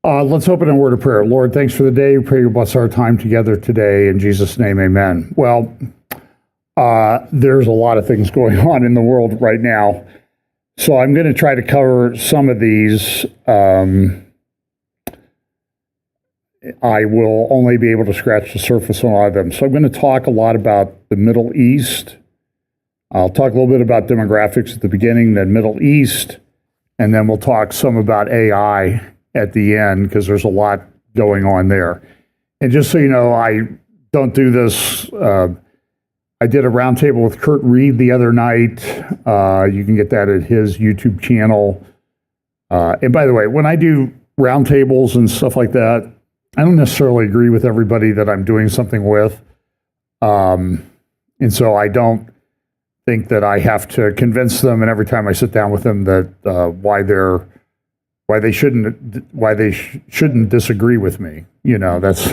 Let's open a word of prayer. Lord, thanks for the day. We pray you bless our time together today. In Jesus' name, amen. Well, there's a lot of things going on in the world right now. So I'm going to try to cover some of these. I will only be able to scratch the surface on a lot of them. So I'm going to talk a lot about the Middle East. I'll talk a little bit about demographics at the beginning, then Middle East, and then we'll talk some about AI at the end, because there's a lot going on there. And just so you know, I don't do this. I did a roundtable with Kurt Reed the other night. You can get that at his YouTube channel. And by the way, when I do roundtables and stuff like that, I don't necessarily agree with everybody that I'm doing something with. And so I don't think that I have to convince them, and every time I sit down with them, that why they shouldn't disagree with me. You know, that's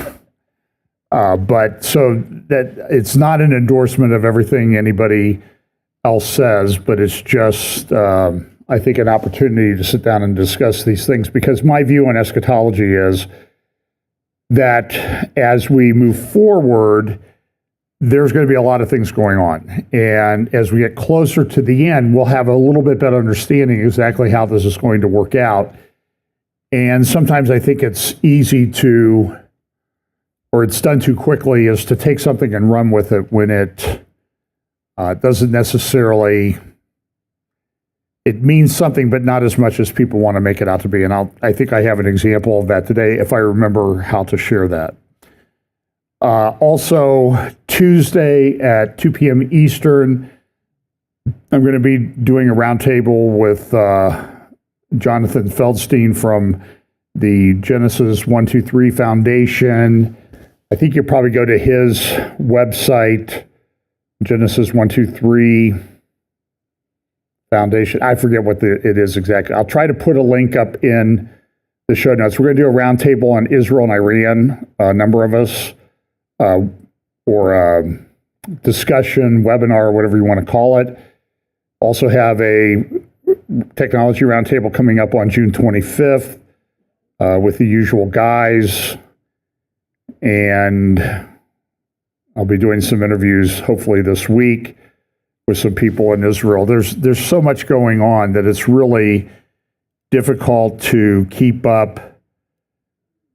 but so that it's not an endorsement of everything anybody else says, but it's just I think an opportunity to sit down and discuss these things, because my view on eschatology is that as we move forward, there's going to be a lot of things going on. And as we get closer to the end, we'll have a little bit better understanding exactly how this is going to work out. And sometimes I think it's easy to, or it's done too quickly, is to take something and run with it when it doesn't necessarily, it means something, but not as much as people want to make it out to be. And I think I have an example of that today, if I remember how to share that. Also, Tuesday at 2 p.m. Eastern, I'm going to be doing a roundtable with Jonathan Feldstein from the Genesis 123 Foundation. I think you'll probably go to his website, Genesis 123 Foundation. I forget what it is exactly. I'll try to put a link up in the show notes. We're going to do a roundtable on Israel and Iran, a number of us, or a discussion, webinar, whatever you want to call it. Also have a technology roundtable coming up on June 25th with the usual guys. And I'll be doing some interviews hopefully this week with some people in Israel. There's so much going on that it's really difficult to keep up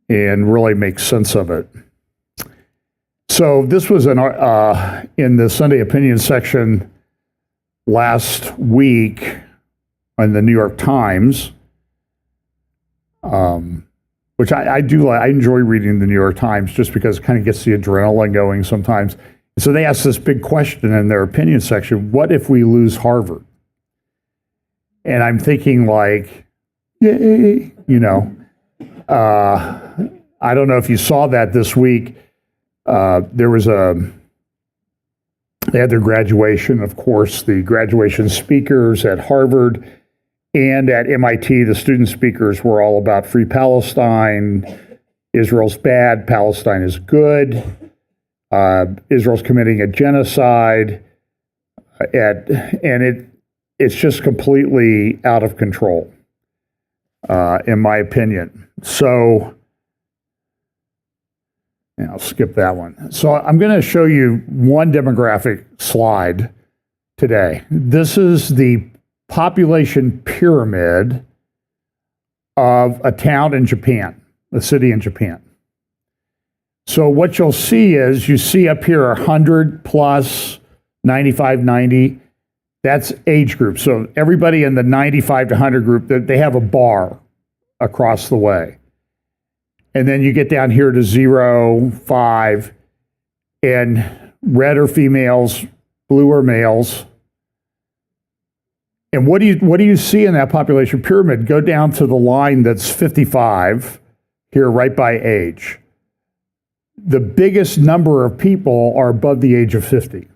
and really make sense of it. So this was in the Sunday Opinion section last week in the New York Times, which I do like. I enjoy reading the New York Times just because it kind of gets the adrenaline going sometimes. So they asked this big question in their opinion section: what if we lose Harvard? And I'm thinking, like, yay, you know. I don't know if you saw that this week. There was they had their graduation, of course, the graduation speakers at Harvard and at MIT. The student speakers were all about free Palestine. Israel's bad, Palestine is good. Israel's committing a genocide, and it's just completely out of control, in my opinion. So, and I'll skip that one. So I'm going to show you one demographic slide today. This is the population pyramid of a town in Japan, a city in Japan. So what you'll see is, you see up here 100 plus, 95, 90. That's age group. So everybody in the 95 to 100 group, they have a bar across the way. And then you get down here to 0, 5, and red are females, blue are males. And what do you see in that population pyramid? Go down to the line that's 55 here, right by age. The biggest number of people are above the age of 50.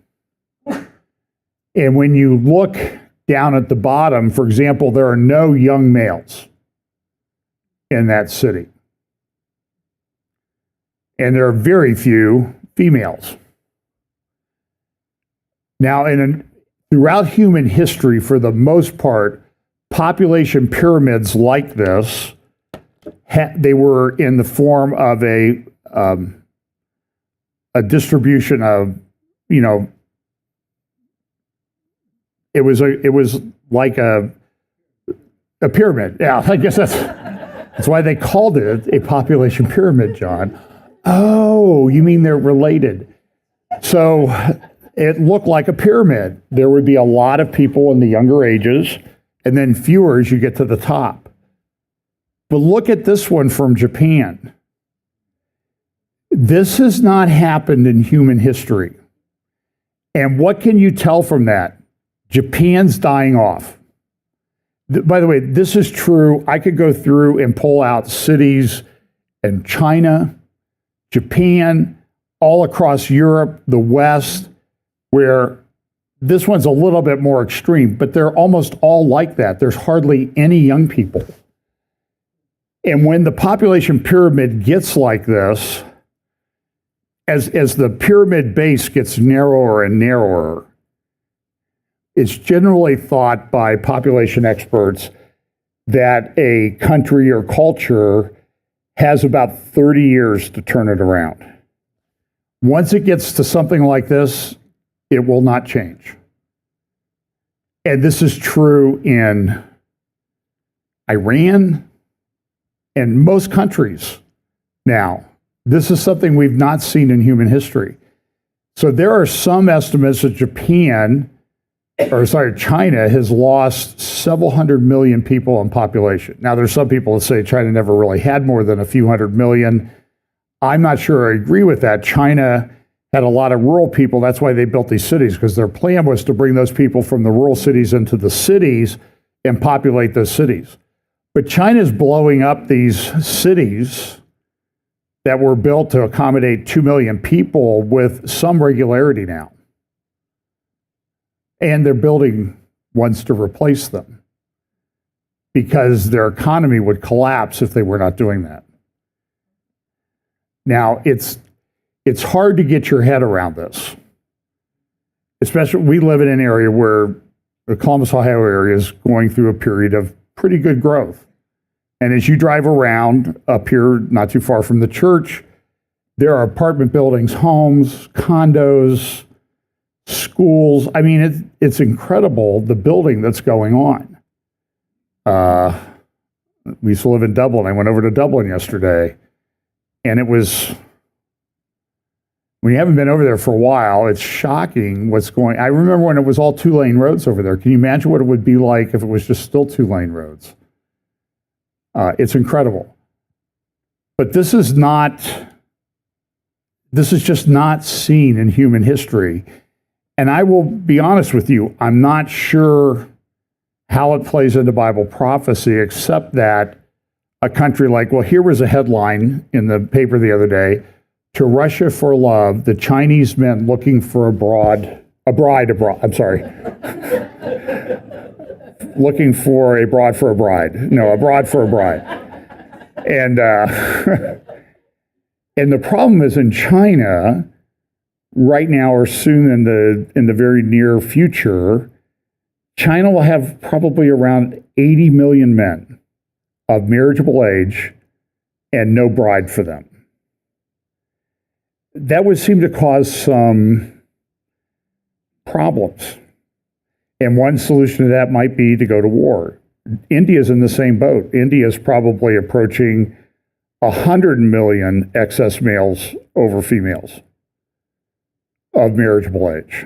And when you look down at the bottom, for example, there are no young males in that city. And there are very few females. Now, throughout human history, for the most part, population pyramids like this they were in the form of a distribution of, it was like a pyramid. Yeah, I guess that's why they called it a population pyramid, John. Oh, you mean they're related? So it looked like a pyramid. There would be a lot of people in the younger ages, and then fewer as you get to the top. But look at this one from Japan. This has not happened in human history. And what can you tell from that? Japan's dying off. By the way, this is true. I could go through and pull out cities in China, Japan, all across Europe, the West, where this one's a little bit more extreme, but they're almost all like that. There's hardly any young people. And when the population pyramid gets like this, as the pyramid base gets narrower and narrower, it's generally thought by population experts that a country or culture has about 30 years to turn it around. Once it gets to something like this, it will not change. And this is true in Iran and most countries now. This is something we've not seen in human history. So there are some estimates that China has lost several hundred million people in population. Now, there's some people that say China never really had more than a few hundred million. I'm not sure I agree with that. China had a lot of rural people. That's why they built these cities, because their plan was to bring those people from the rural cities into the cities and populate those cities. But China's blowing up these cities that were built to accommodate 2 million people with some regularity now. And they're building ones to replace them because their economy would collapse if they were not doing that. Now, it's hard to get your head around this. Especially, we live in an area where the Columbus, Ohio area is going through a period of pretty good growth. And as you drive around up here, not too far from the church, there are apartment buildings, homes, condos, schools. I mean, it's incredible, the building that's going on. We used to live in Dublin. I went over to Dublin yesterday, and it was, when you haven't been over there for a while, it's shocking what's going. I remember when it was all 2-lane roads over there. Can you imagine what it would be like if it was just still 2-lane roads? It's incredible. But this is just not seen in human history. And I will be honest with you, I'm not sure how it plays into Bible prophecy, except that a country like, well, here was a headline in the paper the other day, to Russia for love, the Chinese men looking for a bride abroad. Looking for a broad for a bride. No, a broad for a bride. And and the problem is in China, right now or soon in the very near future, China will have probably around 80 million men of marriageable age and no bride for them. That would seem to cause some problems. And one solution to that might be to go to war. India's in the same boat. India is probably approaching 100 million excess males over females of marriageable age.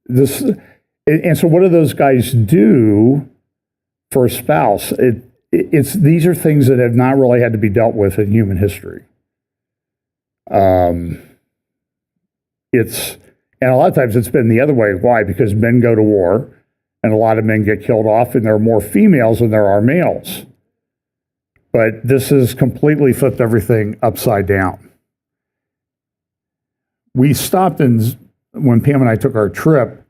And so what do those guys do for a spouse? These are things that have not really had to be dealt with in human history. And a lot of times it's been the other way. Why? Because men go to war, and a lot of men get killed off, and there are more females than there are males. But this has completely flipped everything upside down. We stopped when Pam and I took our trip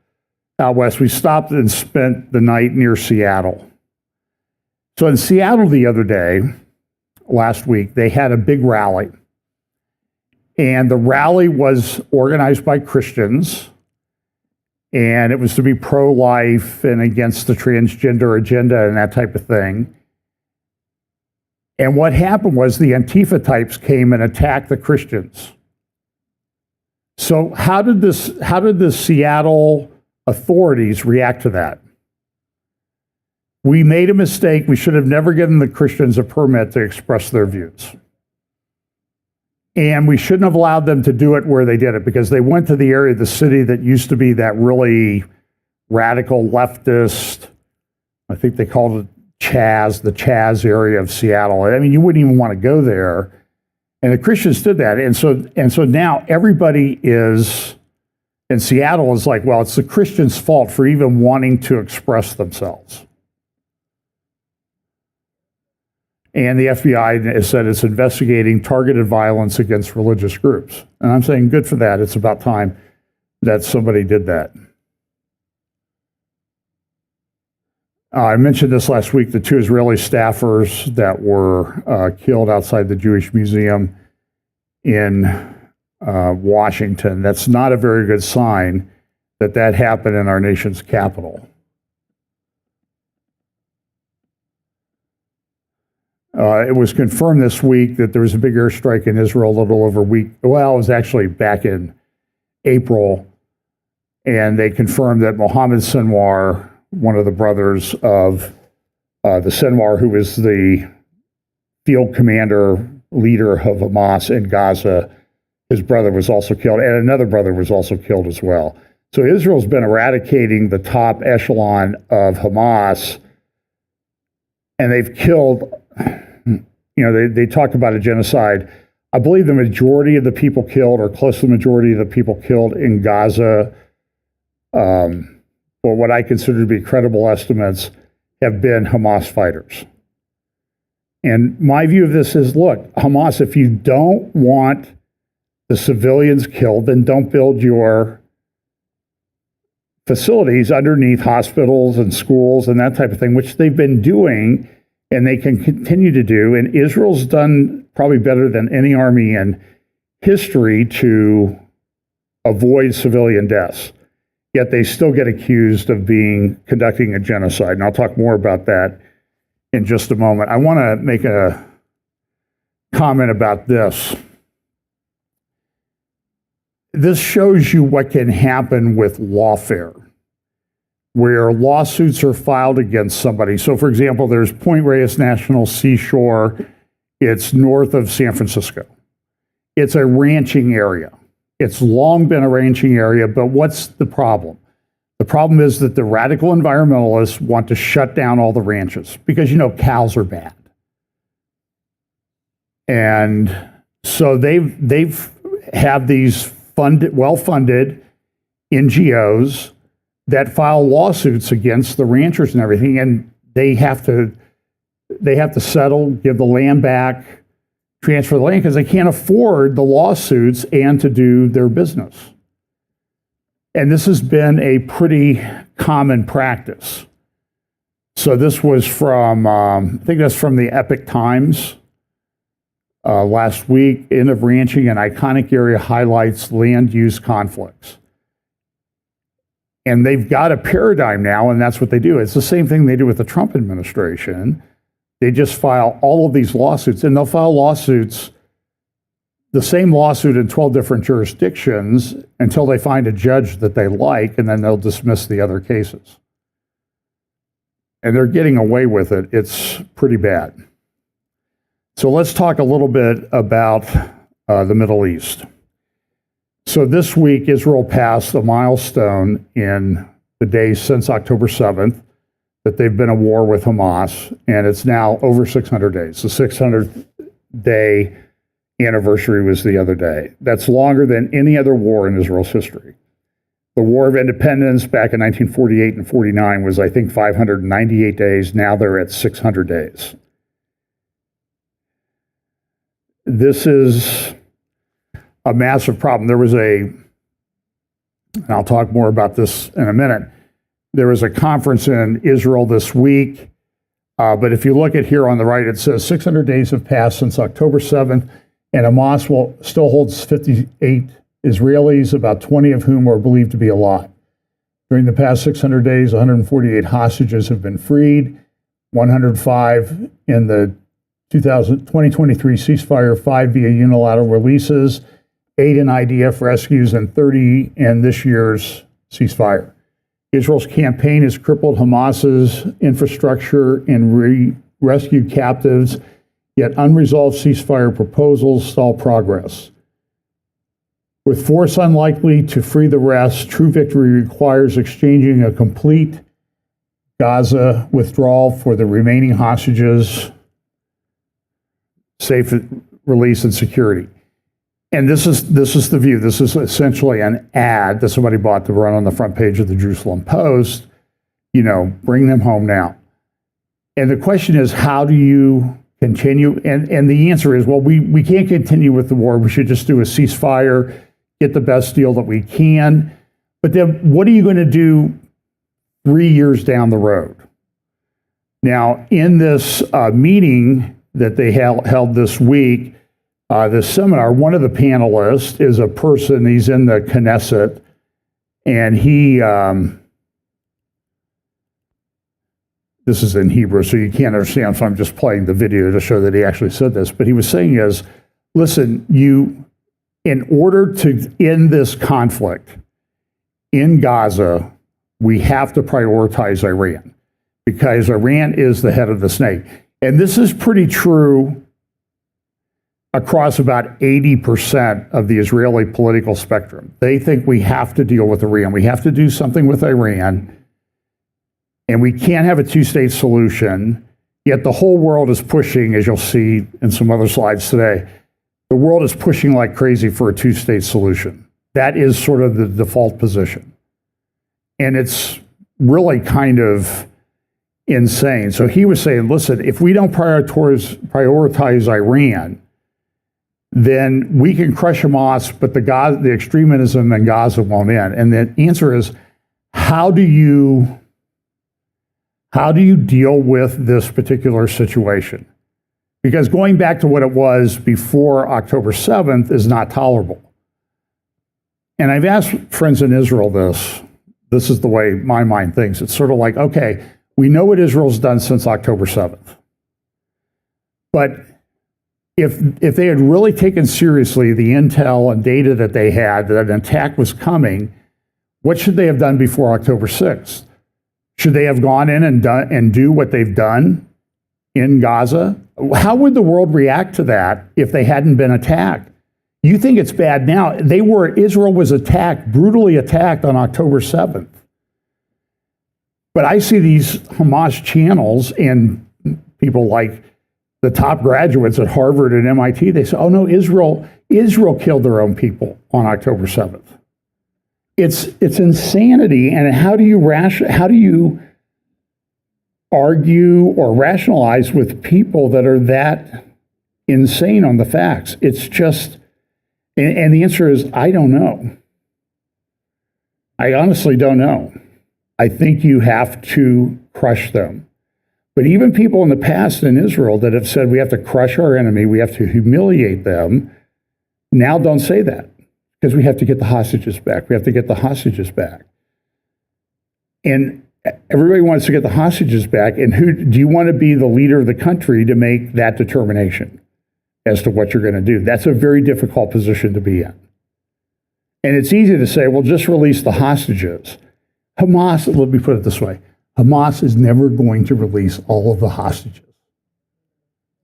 out west, we stopped and spent the night near Seattle. So in Seattle the other day, last week, they had a big rally. And the rally was organized by Christians, and it was to be pro-life and against the transgender agenda and that type of thing. And what happened was the Antifa types came and attacked the Christians. So how did the Seattle authorities react to that? We made a mistake. We should have never given the Christians a permit to express their views. And we shouldn't have allowed them to do it where they did it, because they went to the area of the city that used to be that really radical leftist, I think they called it Chaz, the Chaz area of Seattle. I mean, you wouldn't even want to go there. And the Christians did that. And so now everybody is in Seattle is like, well, it's the Christians' fault for even wanting to express themselves. And the FBI has said it's investigating targeted violence against religious groups. And I'm saying good for that. It's about time that somebody did that. I mentioned this last week, the 2 Israeli staffers that were killed outside the Jewish Museum in Washington. That's not a very good sign that happened in our nation's capital. It was confirmed this week that there was a big airstrike in Israel a little over a week. Well, it was actually back in April, and they confirmed that Mohammed Sinwar, one of the brothers of the Sinwar, who was the field commander, leader of Hamas in Gaza, his brother was also killed, and another brother was also killed as well. So Israel's been eradicating the top echelon of Hamas, and they've killed, they talk about a genocide. I believe the majority of the people killed, or close to the majority of the people killed in Gaza, or what I consider to be credible estimates, have been Hamas fighters. And my view of this is, look, Hamas, if you don't want the civilians killed, then don't build your facilities underneath hospitals and schools and that type of thing, which they've been doing and they can continue to do. And Israel's done probably better than any army in history to avoid civilian deaths. Yet they still get accused of conducting a genocide. And I'll talk more about that in just a moment. I want to make a comment about this. This shows you what can happen with lawfare, where lawsuits are filed against somebody. So, for example, there's Point Reyes National Seashore. It's north of San Francisco. It's a ranching area. It's long been a ranching area, but what's the problem? The problem is that the radical environmentalists want to shut down all the ranches because, cows are bad. And so they've have these well-funded NGOs that file lawsuits against the ranchers and everything, and they have to settle, give the land back, transfer the land, because they can't afford the lawsuits and to do their business. And this has been a pretty common practice. So this was from, I think that's from the Epic Times last week. End of ranching, an iconic area highlights land use conflicts. And they've got a paradigm now, and that's what they do. It's the same thing they do with the Trump administration. They just file all of these lawsuits, and they'll file lawsuits, the same lawsuit in 12 different jurisdictions until they find a judge that they like, and then they'll dismiss the other cases. And they're getting away with it. It's pretty bad. So let's talk a little bit about the Middle East. So this week, Israel passed a milestone in the days since October 7th that they've been at war with Hamas, and it's now over 600 days. The 600th day anniversary was the other day. That's longer than any other war in Israel's history. The War of Independence back in 1948 and 49 was, I think, 598 days. Now they're at 600 days. This is a massive problem. There was and I'll talk more about this in a minute, there was a conference in Israel this week, but if you look at here on the right, it says 600 days have passed since October 7th, and Hamas still holds 58 Israelis, about 20 of whom are believed to be alive. During the past 600 days, 148 hostages have been freed, 105 in the 2023 ceasefire, 5 via unilateral releases, 8 in IDF rescues, and 30 in this year's ceasefire. Israel's campaign has crippled Hamas's infrastructure and rescued captives, yet unresolved ceasefire proposals stall progress. With force unlikely to free the rest, true victory requires exchanging a complete Gaza withdrawal for the remaining hostages, safe release and security. And this is the view. This is essentially an ad that somebody bought to run on the front page of the Jerusalem Post. Bring them home now. And the question is, how do you continue? And the answer is, well, we can't continue with the war. We should just do a ceasefire, get the best deal that we can. But then what are you going to do 3 years down the road? Now, in this meeting that they held this week, this seminar, one of the panelists is a person, he's in the Knesset, and he, this is in Hebrew, so you can't understand, so I'm just playing the video to show that he actually said this, but he was saying is, listen, in order to end this conflict in Gaza, we have to prioritize Iran, because Iran is the head of the snake. And this is pretty true across about 80% of the Israeli political spectrum. They think we have to deal with Iran. We have to do something with Iran, and we can't have a two-state solution. Yet the whole world is pushing, as you'll see in some other slides today, the world is pushing like crazy for a two-state solution. That is sort of the default position. And it's really kind of insane. So he was saying, listen, if we don't prioritize Iran, then we can crush Hamas, but the extremism in Gaza won't end. And the answer is, how do you deal with this particular situation? Because going back to what it was before October 7th is not tolerable. And I've asked friends in Israel this. This is the way my mind thinks. It's sort of like, okay, we know what Israel's done since October 7th. But if they had really taken seriously the intel and data that they had, that an attack was coming, what should they have done before October 6th? Should they have gone in and do what they've done in Gaza? How would the world react to that if they hadn't been attacked? You think it's bad now. Israel was attacked, brutally attacked on October 7th. But I see these Hamas channels and people like the top graduates at Harvard and MIT, they say, oh no, Israel killed their own people on October 7th. It's insanity. And how do you argue or rationalize with people that are that insane on the facts? It's just, and the answer is, I don't know. I honestly don't know. I think you have to crush them. But even people in the past in Israel that have said we have to crush our enemy, we have to humiliate them, now don't say that, because we have to get the hostages back. We have to get the hostages back. And everybody wants to get the hostages back. And who do you want to be the leader of the country to make that determination as to what you're going to do? That's a very difficult position to be in. And it's easy to say, well, just release the hostages. Hamas, let me put it this way, Hamas is never going to release all of the hostages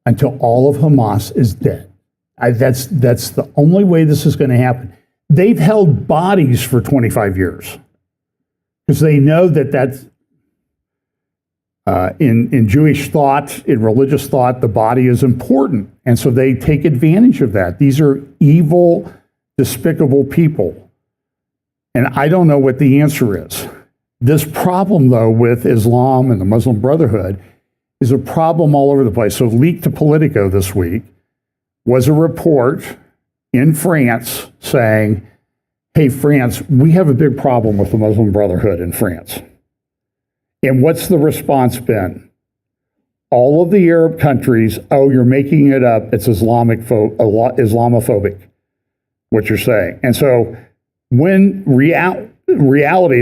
until all of Hamas is dead. That's the only way this is going to happen. They've held bodies for 25 years because they know that's in Jewish thought, in religious thought, the body is important. And so they take advantage of that. These are evil, despicable people. And I don't know what the answer is. This problem, though, with Islam and the Muslim Brotherhood is a problem all over the place. So leaked to Politico this week was a report in France saying, hey, France, we have a big problem with the Muslim Brotherhood in France. And what's the response been? All of the Arab countries, oh, you're making it up. It's Islamophobic, what you're saying. And so when reality,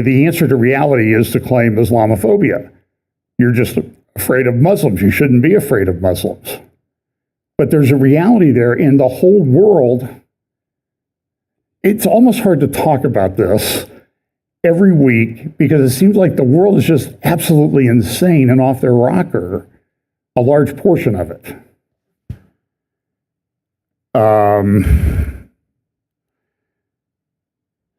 the answer to reality is to claim Islamophobia. You're just afraid of Muslims. You shouldn't be afraid of Muslims. But there's a reality there in the whole world. It's almost hard to talk about this every week because it seems like the world is just absolutely insane and off their rocker, a large portion of it.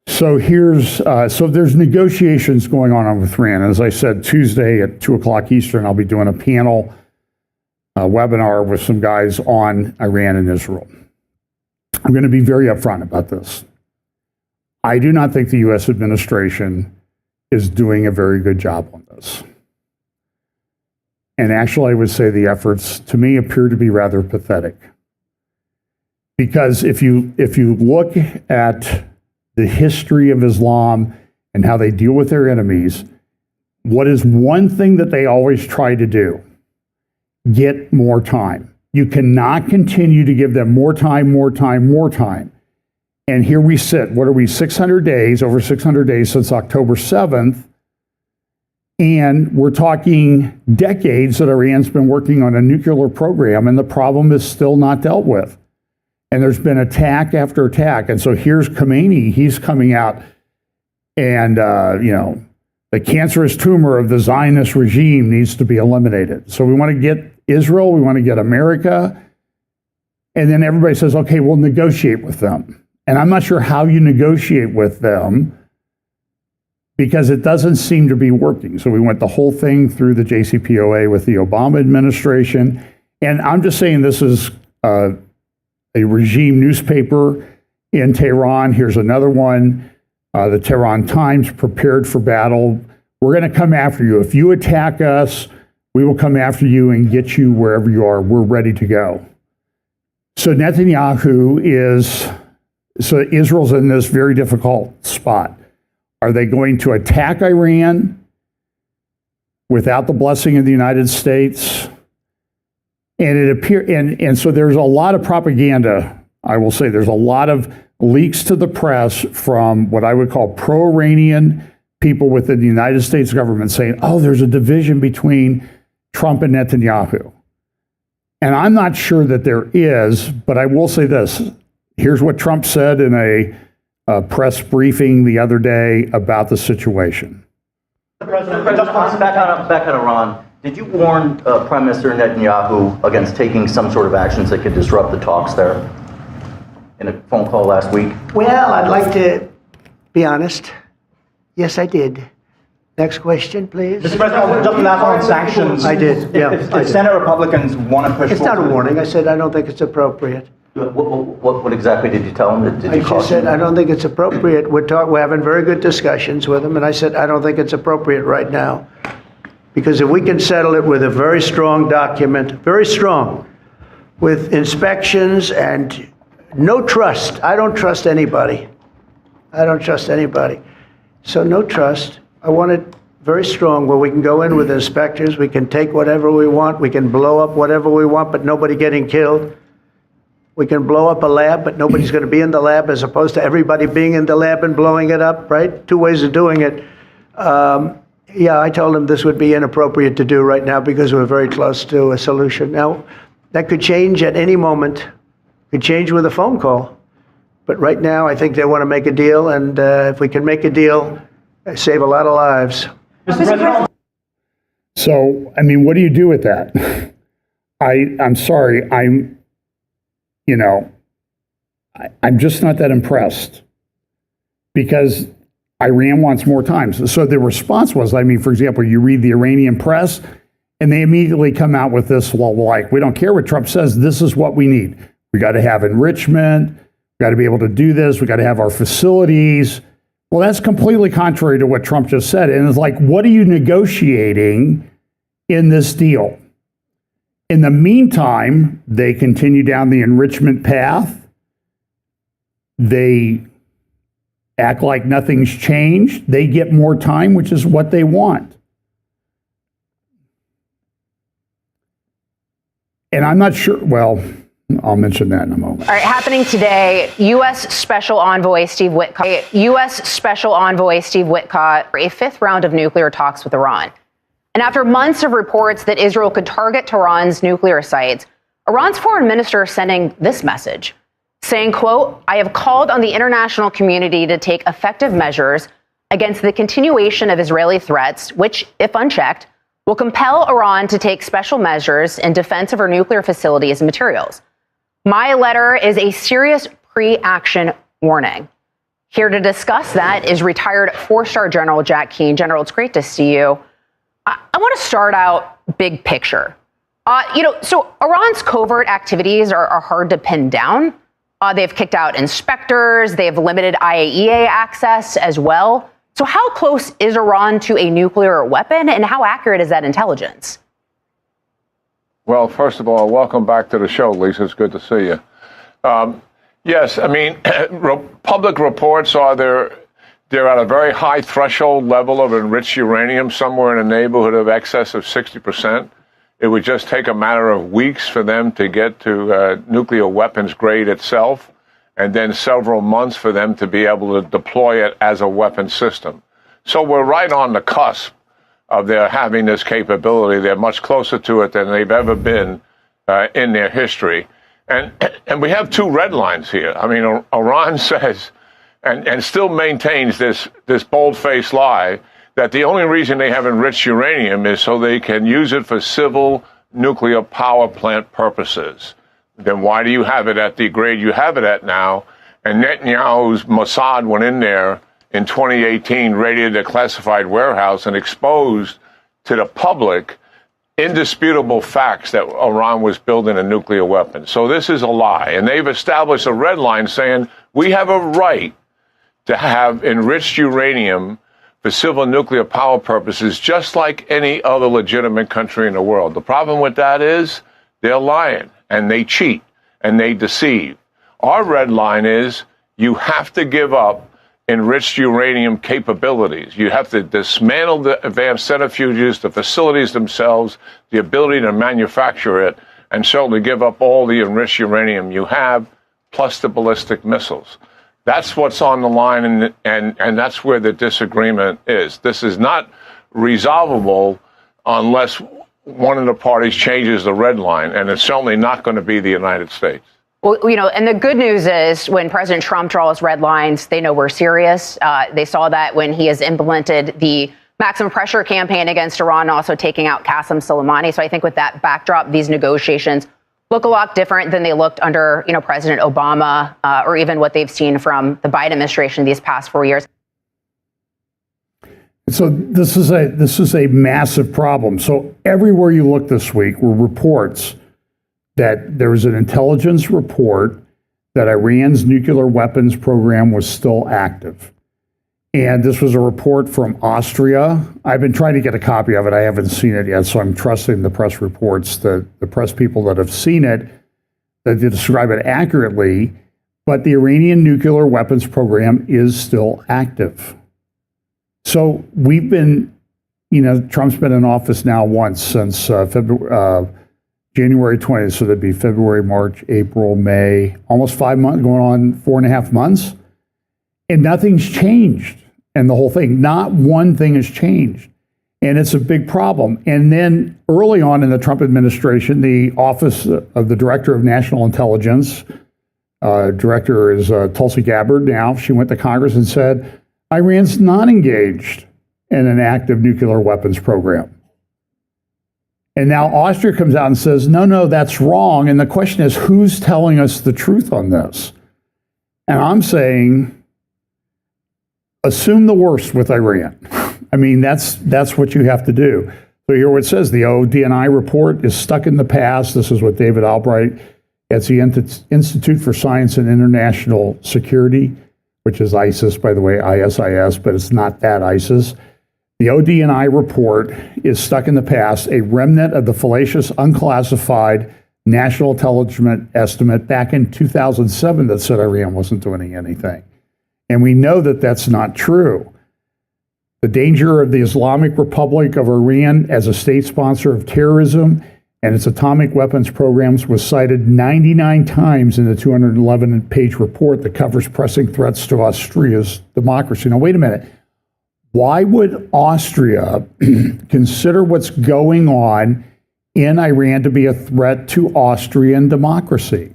So there's negotiations going on with Iran. As I said, Tuesday at 2:00 Eastern, I'll be doing a panel webinar with some guys on Iran and Israel. I'm going to be very upfront about this. I do not think the U.S. administration is doing a very good job on this. And actually, I would say the efforts, to me, appear to be rather pathetic. Because if you look at the history of Islam and how they deal with their enemies, what is one thing that they always try to do? Get more time. You cannot continue to give them more time, more time, more time. And here we sit, what are we, 600 days, over 600 days since October 7th, and we're talking decades that Iran's been working on a nuclear program, and the problem is still not dealt with. And there's been attack after attack. And so here's Khomeini, he's coming out, and, the cancerous tumor of the Zionist regime needs to be eliminated. So we want to get Israel, we want to get America, and then everybody says, okay, we'll negotiate with them. And I'm not sure how you negotiate with them because it doesn't seem to be working. So we went the whole thing through the JCPOA with the Obama administration. And I'm just saying this is a regime newspaper in Tehran. Here's another one, the Tehran Times, prepared for battle. We're going to come after you. If you attack us, we will come after you and get you wherever you are. We're ready to go. So Israel's in this very difficult spot. Are they going to attack Iran without the blessing of the United States? And so there's a lot of propaganda. I will say there's a lot of leaks to the press from what I would call pro-Iranian people within the United States government saying, oh, there's a division between Trump and Netanyahu. And I'm not sure that there is, but I will say this. Here's what Trump said in a press briefing the other day about the situation. President, back on Iran, did you warn Prime Minister Netanyahu against taking some sort of actions that could disrupt the talks there in a phone call last week? Well, I'd like to be honest. Yes, I did. Next question, please. Mr. President, just last on sanctions. I did, yeah. If Senate Republicans want to push It's not a warning. I said I don't think it's appropriate. What exactly did you tell him? I just said I don't think it's appropriate. We're having very good discussions with him, and I said I don't think it's appropriate right now. Because if we can settle it with a very strong document, very strong, with inspections and no trust. I don't trust anybody. I don't trust anybody. So no trust. I want it very strong where we can go in with inspectors. We can take whatever we want. We can blow up whatever we want, but nobody getting killed. We can blow up a lab, but nobody's going to be in the lab, as opposed to everybody being in the lab and blowing it up, right? Two ways of doing it. Yeah, I told him this would be inappropriate to do right now because we're very close to a solution. Now, that could change at any moment. Could change with a phone call. But right now, I think they want to make a deal, and if we can make a deal, save a lot of lives. So, I mean, what do you do with that? I'm sorry, I'm just not that impressed because Iran wants more time. So the response was, for example, you read the Iranian press and they immediately come out with this, well, like, we don't care what Trump says. This is what we need. We got to have enrichment. We got to be able to do this. We got to have our facilities. Well, that's completely contrary to what Trump just said. And it's like, what are you negotiating in this deal? In the meantime, they continue down the enrichment path. They act like nothing's changed. They get more time, which is what they want. And I'm not sure, well, I'll mention that in a moment. All right, happening today, U.S. Special Envoy Steve Witkoff, for a fifth round of nuclear talks with Iran. And after months of reports that Israel could target Tehran's nuclear sites, Iran's foreign minister sending this message, saying, quote, "I have called on the international community to take effective measures against the continuation of Israeli threats, which, if unchecked, will compel Iran to take special measures in defense of her nuclear facilities and materials. My letter is a serious pre-action warning." Here to discuss that is retired 4-star General Jack Keane. General, it's great to see you. I want to start out big picture. So Iran's covert activities are hard to pin down. They've kicked out inspectors. They've limited IAEA access as well. So how close is Iran to a nuclear weapon, and how accurate is that intelligence? Well, first of all, welcome back to the show, Lisa. It's good to see you. Yes, I mean, public reports are they're at a very high threshold level of enriched uranium, somewhere in the neighborhood of excess of 60%. It would just take a matter of weeks for them to get to nuclear weapons grade itself, and then several months for them to be able to deploy it as a weapon system. So we're right on the cusp of their having this capability. They're much closer to it than they've ever been in their history. And we have two red lines here. I mean, Iran says, and still maintains this bold-faced lie, that the only reason they have enriched uranium is so they can use it for civil nuclear power plant purposes. Then why do you have it at the grade you have it at now? And Netanyahu's Mossad went in there in 2018, raided a classified warehouse and exposed to the public indisputable facts that Iran was building a nuclear weapon. So this is a lie. And they've established a red line saying we have a right to have enriched uranium for civil nuclear power purposes, just like any other legitimate country in the world. The problem with that is they're lying, and they cheat, and they deceive. Our red line is you have to give up enriched uranium capabilities. You have to dismantle the advanced centrifuges, the facilities themselves, the ability to manufacture it, and certainly give up all the enriched uranium you have, plus the ballistic missiles. That's what's on the line, and that's where the disagreement is. This is not resolvable unless one of the parties changes the red line, and it's certainly not going to be the United States. Well, and the good news is when President Trump draws red lines, they know we're serious. They saw that when he has implemented the maximum pressure campaign against Iran, also taking out Qasem Soleimani. So I think with that backdrop, these negotiations look a lot different than they looked under, President Obama, or even what they've seen from the Biden administration these past 4 years. So this is a massive problem. So everywhere you look this week were reports that there was an intelligence report that Iran's nuclear weapons program was still active. And this was a report from Austria. I've been trying to get a copy of it. I haven't seen it yet, so I'm trusting the press reports, the press people that have seen it, that they describe it accurately. But the Iranian nuclear weapons program is still active. So we've been, Trump's been in office now once since January 20th, so that'd be February, March, April, May, almost 5 months, going on 4.5 months. And nothing's changed in the whole thing. Not one thing has changed. And it's a big problem. And then early on in the Trump administration, the Office of the Director of National Intelligence, director is Tulsi Gabbard now, she went to Congress and said, Iran's not engaged in an active nuclear weapons program. And now Austria comes out and says, no, that's wrong. And the question is, who's telling us the truth on this? And I'm saying, assume the worst with Iran. I mean, that's what you have to do. So here what it says, the ODNI report is stuck in the past. This is what David Albright at the Institute for Science and International Security, which is ISIS, by the way, ISIS, but it's not that ISIS. The ODNI report is stuck in the past, a remnant of the fallacious, unclassified national intelligence estimate back in 2007 that said Iran wasn't doing anything. And we know that that's not true. The danger of the Islamic Republic of Iran as a state sponsor of terrorism and its atomic weapons programs was cited 99 times in the 211-page report that covers pressing threats to Austria's democracy. Now, wait a minute. Why would Austria consider what's going on in Iran to be a threat to Austrian democracy?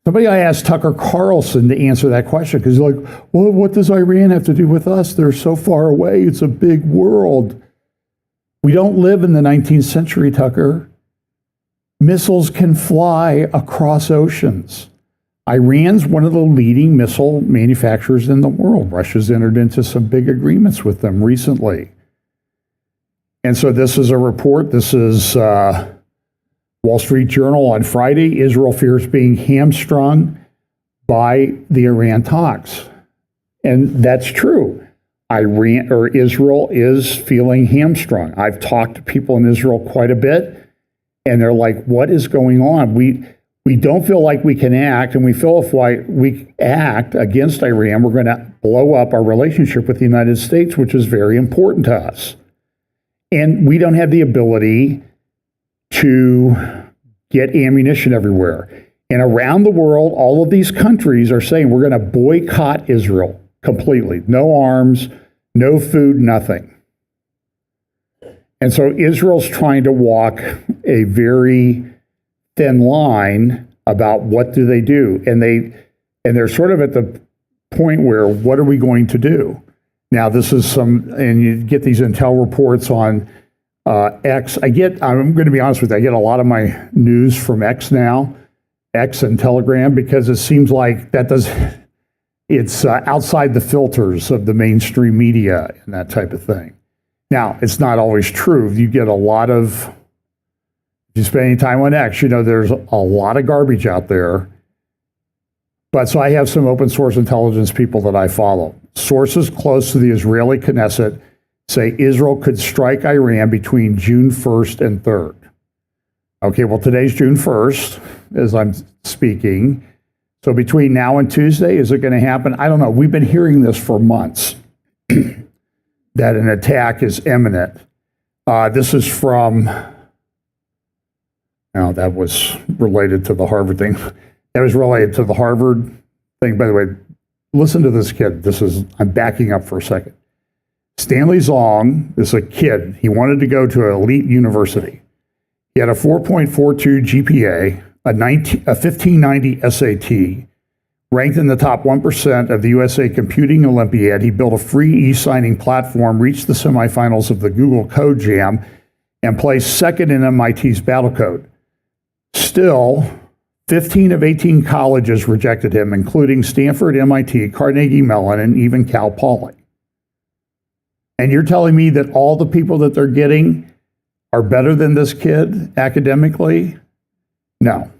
Somebody I asked Tucker Carlson to answer that question because he's like, well, what does Iran have to do with us? They're so far away. It's a big world. We don't live in the 19th century, Tucker. Missiles can fly across oceans. Iran's one of the leading missile manufacturers in the world. Russia's entered into some big agreements with them recently. And so this is a report. This is Wall Street Journal on Friday. Israel fears being hamstrung by the Iran talks. And that's true. Israel is feeling hamstrung. I've talked to people in Israel quite a bit, and they're like, what is going on? We don't feel like we can act, and we feel if we act against Iran, we're going to blow up our relationship with the United States, which is very important to us. And we don't have the ability to get ammunition everywhere. And around the world, all of these countries are saying we're going to boycott Israel completely. No arms, no food, nothing. And so Israel's trying to walk a very thin line about what do they do. And they're sort of at the point where, what are we going to do? Now, this is and you get these intel reports on X. I'm going to be honest with you, I get a lot of my news from X now, X and Telegram, because it seems like it's outside the filters of the mainstream media and that type of thing. Now, it's not always true. You get a lot of, if you spend any time on X, there's a lot of garbage out there. But so I have some open source intelligence people that I follow. Sources close to the Israeli Knesset say Israel could strike Iran between June 1st and 3rd. Okay, well, today's June 1st, as I'm speaking. So between now and Tuesday, is it going to happen? I don't know. We've been hearing this for months, that an attack is imminent. This is from, that was related to the Harvard thing. That was related to the Harvard thing. By the way, listen to this kid. I'm backing up for a second. Stanley Zong is a kid. He wanted to go to an elite university. He had a 4.42 GPA, a 1590 SAT, ranked in the top 1% of the USA Computing Olympiad. He built a free e-signing platform, reached the semifinals of the Google Code Jam, and placed second in MIT's Battle Code. Still, 15 of 18 colleges rejected him, including Stanford, MIT, Carnegie Mellon, and even Cal Poly. And you're telling me that all the people that they're getting are better than this kid academically? No.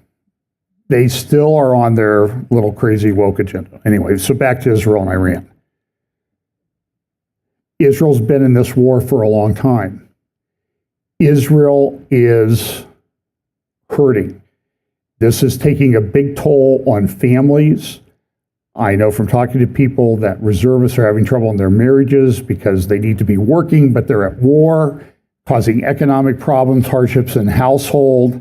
They still are on their little crazy woke agenda. Anyway, so back to Israel and Iran. Israel's been in this war for a long time. Israel is hurting. This is taking a big toll on families. I know from talking to people that reservists are having trouble in their marriages because they need to be working, but they're at war, causing economic problems, hardships in household.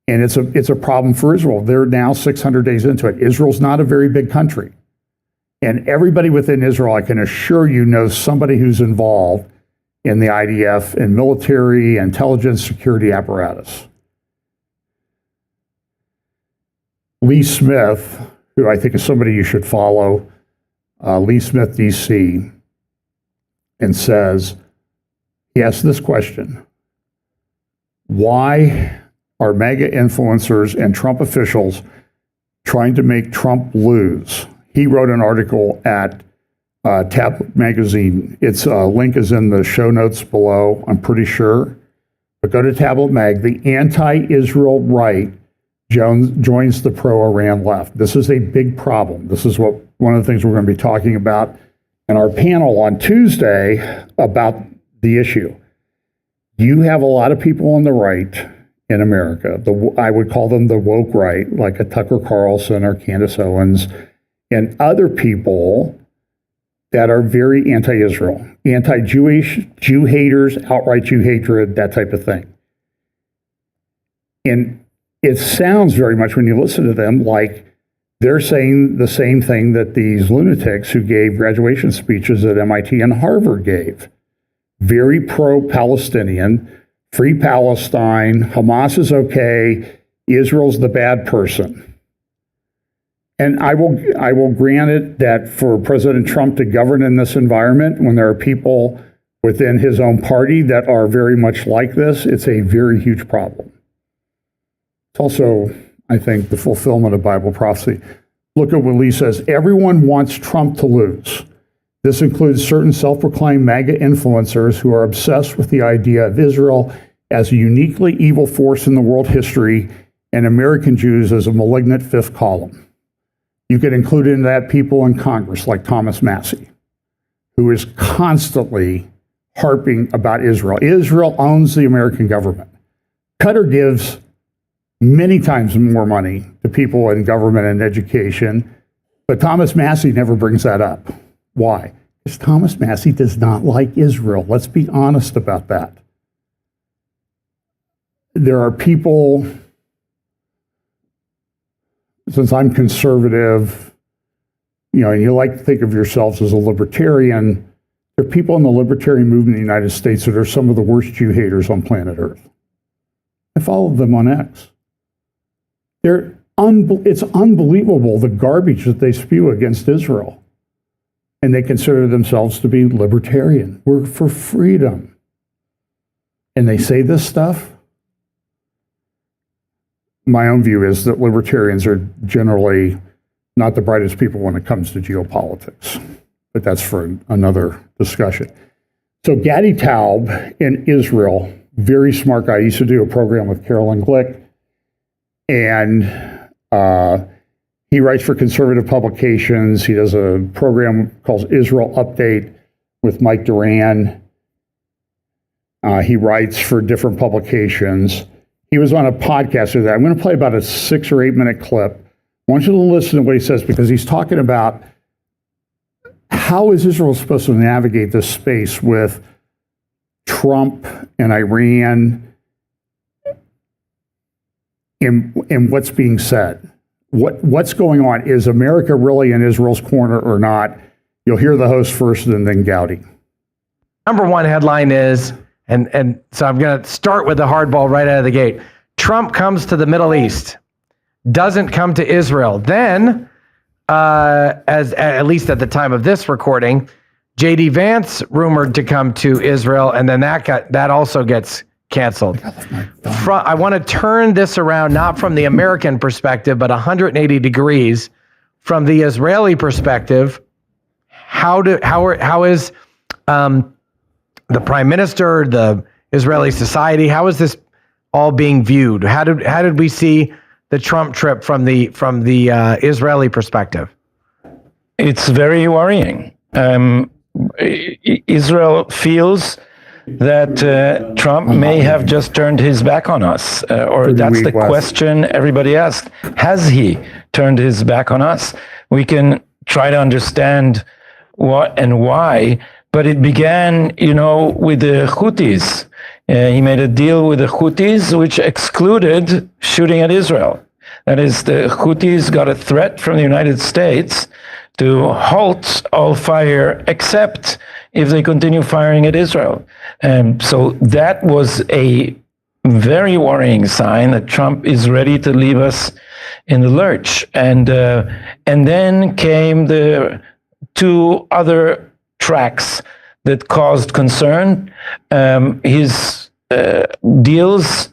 And it's a problem for Israel. They're now 600 days into it. Israel's not a very big country. And everybody within Israel, I can assure you, knows somebody who's involved in the IDF and military, intelligence, security apparatus. Lee Smith, who I think is somebody you should follow, Lee Smith, DC, and says, he asked this question: why are MAGA influencers and Trump officials trying to make Trump lose? He wrote an article at Tablet Magazine. Its link is in the show notes below, I'm pretty sure. But go to Tablet Mag. The anti-Israel right joins the pro-Iran left. This is a big problem. This is one of the things we're going to be talking about in our panel on Tuesday about the issue. You have a lot of people on the right in America. I would call them the woke right, like a Tucker Carlson or Candace Owens, and other people that are very anti-Israel, anti-Jewish, Jew haters, outright Jew hatred, that type of thing. And it sounds very much, when you listen to them, like they're saying the same thing that these lunatics who gave graduation speeches at MIT and Harvard gave. Very pro-Palestinian, free Palestine, Hamas is okay, Israel's the bad person. And I will grant it that for President Trump to govern in this environment, when there are people within his own party that are very much like this, it's a very huge problem. It's also, I think, the fulfillment of Bible prophecy. Look at what Lee says. Everyone wants Trump to lose. This includes certain self-proclaimed MAGA influencers who are obsessed with the idea of Israel as a uniquely evil force in the world history and American Jews as a malignant fifth column. You could include in that people in Congress like Thomas Massey, who is constantly harping about Israel. Israel owns the American government. Qatar gives many times more money to people in government and education, but Thomas Massey never brings that up. Why? Because Thomas Massey does not like Israel. Let's be honest about that. There are people, since I'm conservative, and you like to think of yourselves as a libertarian, there are people in the libertarian movement in the United States that are some of the worst Jew haters on planet Earth. I follow them on X. It's unbelievable the garbage that they spew against Israel. And they consider themselves to be libertarian. We're for freedom. And they say this stuff. My own view is that libertarians are generally not the brightest people when it comes to geopolitics. But that's for another discussion. So Gadi Taub in Israel, very smart guy. I used to do a program with Carolyn Glick. And he writes for conservative publications. He does a program called Israel Update with Mike Duran. He writes for different publications. He was on a podcast with that. I'm going to play about a 6 or 8 minute clip. I want you to listen to what he says, because he's talking about how is Israel supposed to navigate this space with Trump and Iran in what's being said. What's going on? Is America really in Israel's corner or not? You'll hear the host first and then Gowdy. Number one headline is, and so I'm going to start with the hardball right out of the gate. Trump comes to the Middle East, doesn't come to Israel. Then, as at least at the time of this recording, J.D. Vance rumored to come to Israel, and then that also gets canceled. I want to turn this around, not from the American perspective, but 180 degrees from the Israeli perspective. How is the prime minister, the Israeli society, how is this all being viewed? How did we see the Trump trip from the Israeli perspective? It's very worrying. Israel feels that Trump may have just turned his back on us, or that's the question everybody asked. Has he turned his back on us? We can try to understand what and why, but it began, with the Houthis. He made a deal with the Houthis, which excluded shooting at Israel. That is, the Houthis got a threat from the United States to halt all fire except if they continue firing at Israel. So that was a very worrying sign that Trump is ready to leave us in the lurch. And then came the 2 other tracks that caused concern. His deals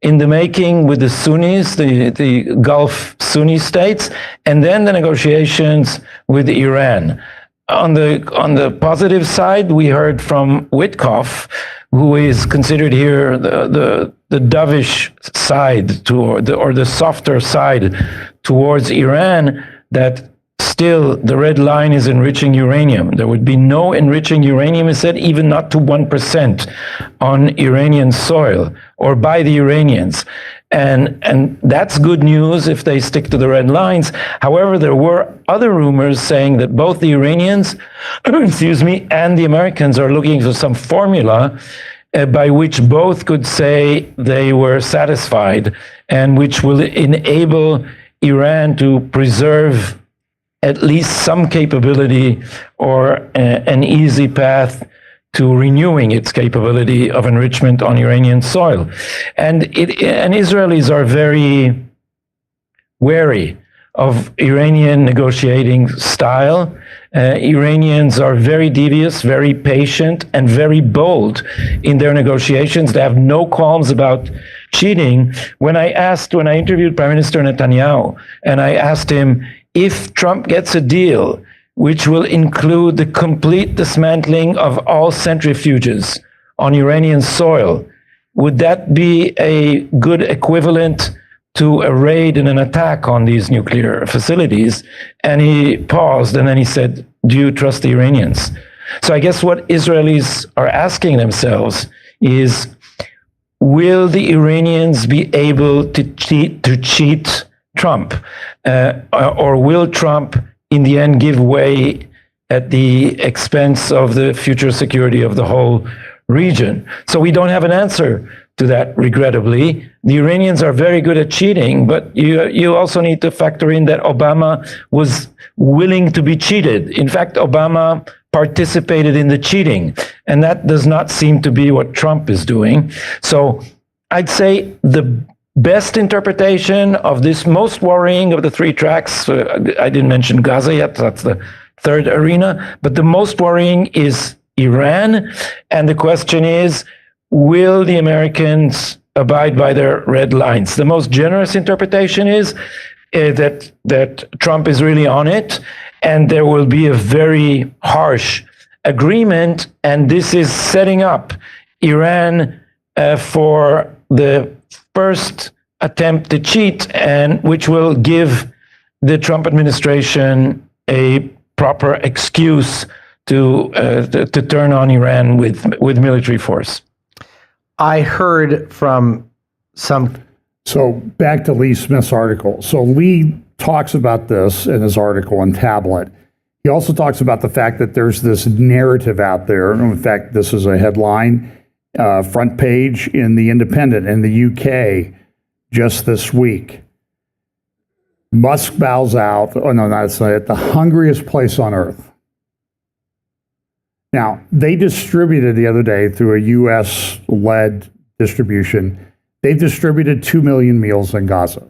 in the making with the Sunnis, the Gulf Sunni states, and then the negotiations with Iran. On the positive side, we heard from Witkoff, who is considered here the dovish side or the softer side towards Iran, that still the red line is enriching uranium. There would be no enriching uranium, he said, even not to 1% on Iranian soil or by the Iranians. And that's good news if they stick to the red lines. However, there were other rumors saying that both the Iranians, and the Americans are looking for some formula by which both could say they were satisfied, and which will enable Iran to preserve at least some capability or an easy path to renewing its capability of enrichment on Iranian soil. And Israelis are very wary of Iranian negotiating style. Iranians are very devious, very patient, and very bold in their negotiations. They have no qualms about cheating. When I interviewed Prime Minister Netanyahu, and I asked him, if Trump gets a deal which will include the complete dismantling of all centrifuges on Iranian soil, would that be a good equivalent to a raid and an attack on these nuclear facilities? And he paused, and then he said, do you trust the Iranians? So I guess what Israelis are asking themselves is, will the Iranians be able to cheat Trump? Or will Trump, in the end, give way at the expense of the future security of the whole region? So we don't have an answer to that, regrettably. The Iranians are very good at cheating, but you also need to factor in that Obama was willing to be cheated. In fact, Obama participated in the cheating, and that does not seem to be what Trump is doing. So I'd say the best interpretation of this most worrying of the three tracks, I didn't mention Gaza yet, that's the third arena, but the most worrying is Iran, and the question is, will the Americans abide by their red lines? The most generous interpretation is that Trump is really on it, and there will be a very harsh agreement, and this is setting up Iran for the first attempt to cheat, and which will give the Trump administration a proper excuse to turn on Iran with military force. I heard from some. So back to Lee Smith's article. So Lee talks about this in his article in Tablet. He also talks about the fact that there's this narrative out there. In fact, this is a headline, front page in The Independent in the UK just this week. Musk bows out. Oh, no, that's not it. The hungriest place on earth. Now, they distributed the other day through a U.S.-led distribution, they've distributed 2 million meals in Gaza.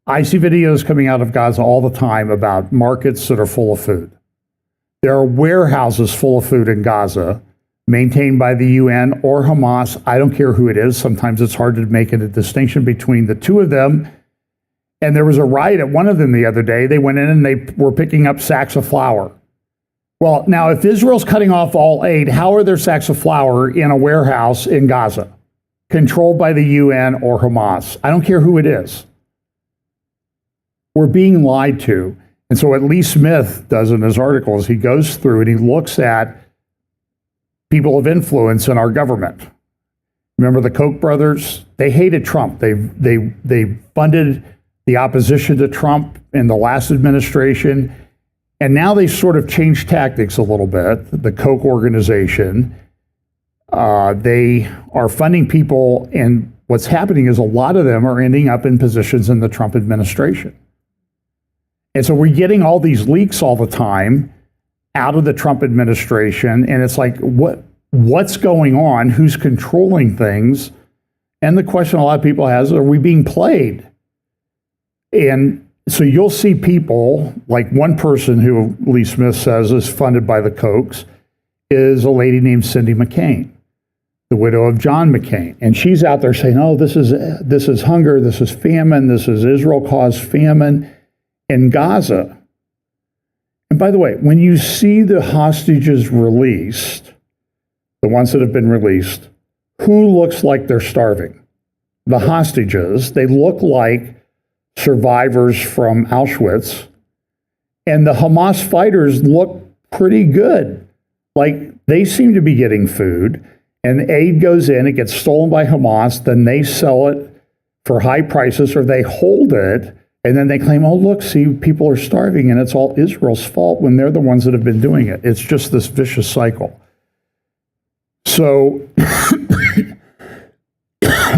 I see videos coming out of Gaza all the time about markets that are full of food. There are warehouses full of food in Gaza, maintained by the UN or Hamas. I don't care who it is. Sometimes it's hard to make a distinction between the two of them. And there was a riot at one of them the other day. They went in and they were picking up sacks of flour. Well, now, if Israel's cutting off all aid, how are there sacks of flour in a warehouse in Gaza, controlled by the UN or Hamas? I don't care who it is. We're being lied to. And so what Lee Smith does in his articles, he goes through and he looks at people of influence in our government. Remember the Koch brothers? They hated Trump. They funded the opposition to Trump in the last administration. And now they sort of changed tactics a little bit. The Koch organization, they are funding people, and what's happening is a lot of them are ending up in positions in the Trump administration. And so we're getting all these leaks all the time out of the Trump administration, and it's like, what's going on? Who's controlling things? And the question a lot of people has, are we being played? And so you'll see people, like one person who Lee Smith says is funded by the Kochs is a lady named Cindy McCain, the widow of John McCain. And she's out there saying, oh, this is hunger, this is famine, this is Israel-caused famine in Gaza. And by the way, when you see the hostages released, the ones that have been released, who looks like they're starving? The hostages, they look like survivors from Auschwitz, and the Hamas fighters look pretty good. Like, they seem to be getting food, and aid goes in, it gets stolen by Hamas, then they sell it for high prices, or they hold it, and then they claim, oh, look, see, people are starving, and it's all Israel's fault when they're the ones that have been doing it. It's just this vicious cycle. So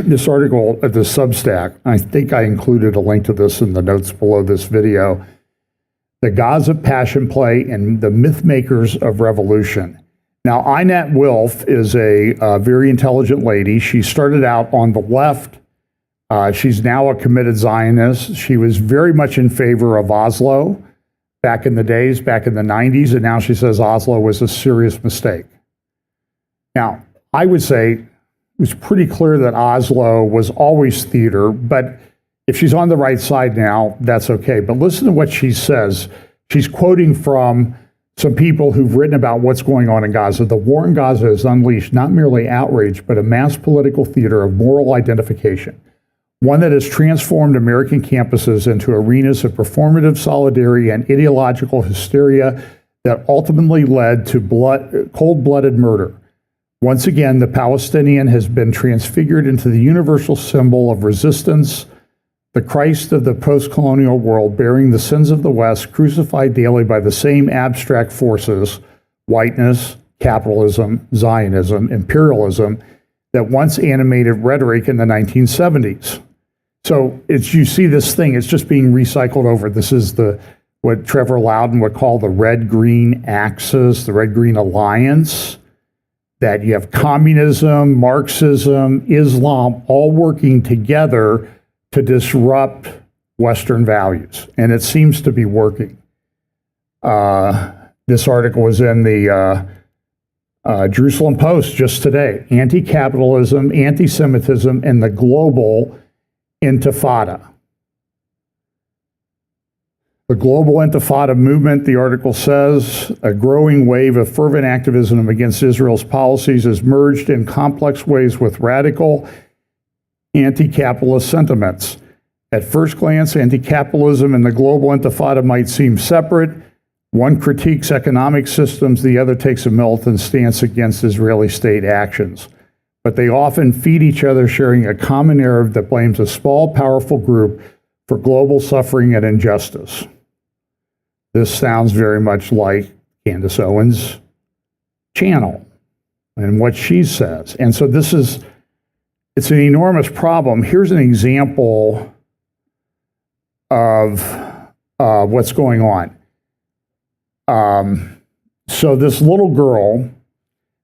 this article at the Substack, I think I included a link to this in the notes below this video, the Gaza Passion Play and the Myth Makers of Revolution. Now, Einat Wilf is a very intelligent lady. She started out on the left. She's now a committed Zionist. She was very much in favor of Oslo back in the days, back in the 90s, and now she says Oslo was a serious mistake. Now, I would say it was pretty clear that Oslo was always theater, but if she's on the right side now, that's okay. But listen to what she says. She's quoting from some people who've written about what's going on in Gaza. The war in Gaza has unleashed not merely outrage, but a mass political theater of moral identification, one that has transformed American campuses into arenas of performative solidarity and ideological hysteria that ultimately led to cold-blooded murder. Once again, the Palestinian has been transfigured into the universal symbol of resistance, the Christ of the post-colonial world, bearing the sins of the West, crucified daily by the same abstract forces, whiteness, capitalism, Zionism, imperialism, that once animated rhetoric in the 1970s. So you see this thing, it's just being recycled over. This is what Trevor Loudon would call the red-green axis, the red-green alliance, that you have communism, Marxism, Islam, all working together to disrupt Western values. And it seems to be working. This article was in the Jerusalem Post just today. Anti-capitalism, anti-Semitism, and the global intifada. The global intifada movement, the article says, a growing wave of fervent activism against Israel's policies has merged in complex ways with radical anti-capitalist sentiments. At first glance, anti-capitalism and the global intifada might seem separate. One critiques economic systems, the other takes a militant stance against Israeli state actions. But they often feed each other, sharing a common narrative that blames a small, powerful group for global suffering and injustice. This sounds very much like Candace Owens' channel and what she says. And so it's an enormous problem. Here's an example of what's going on. So this little girl,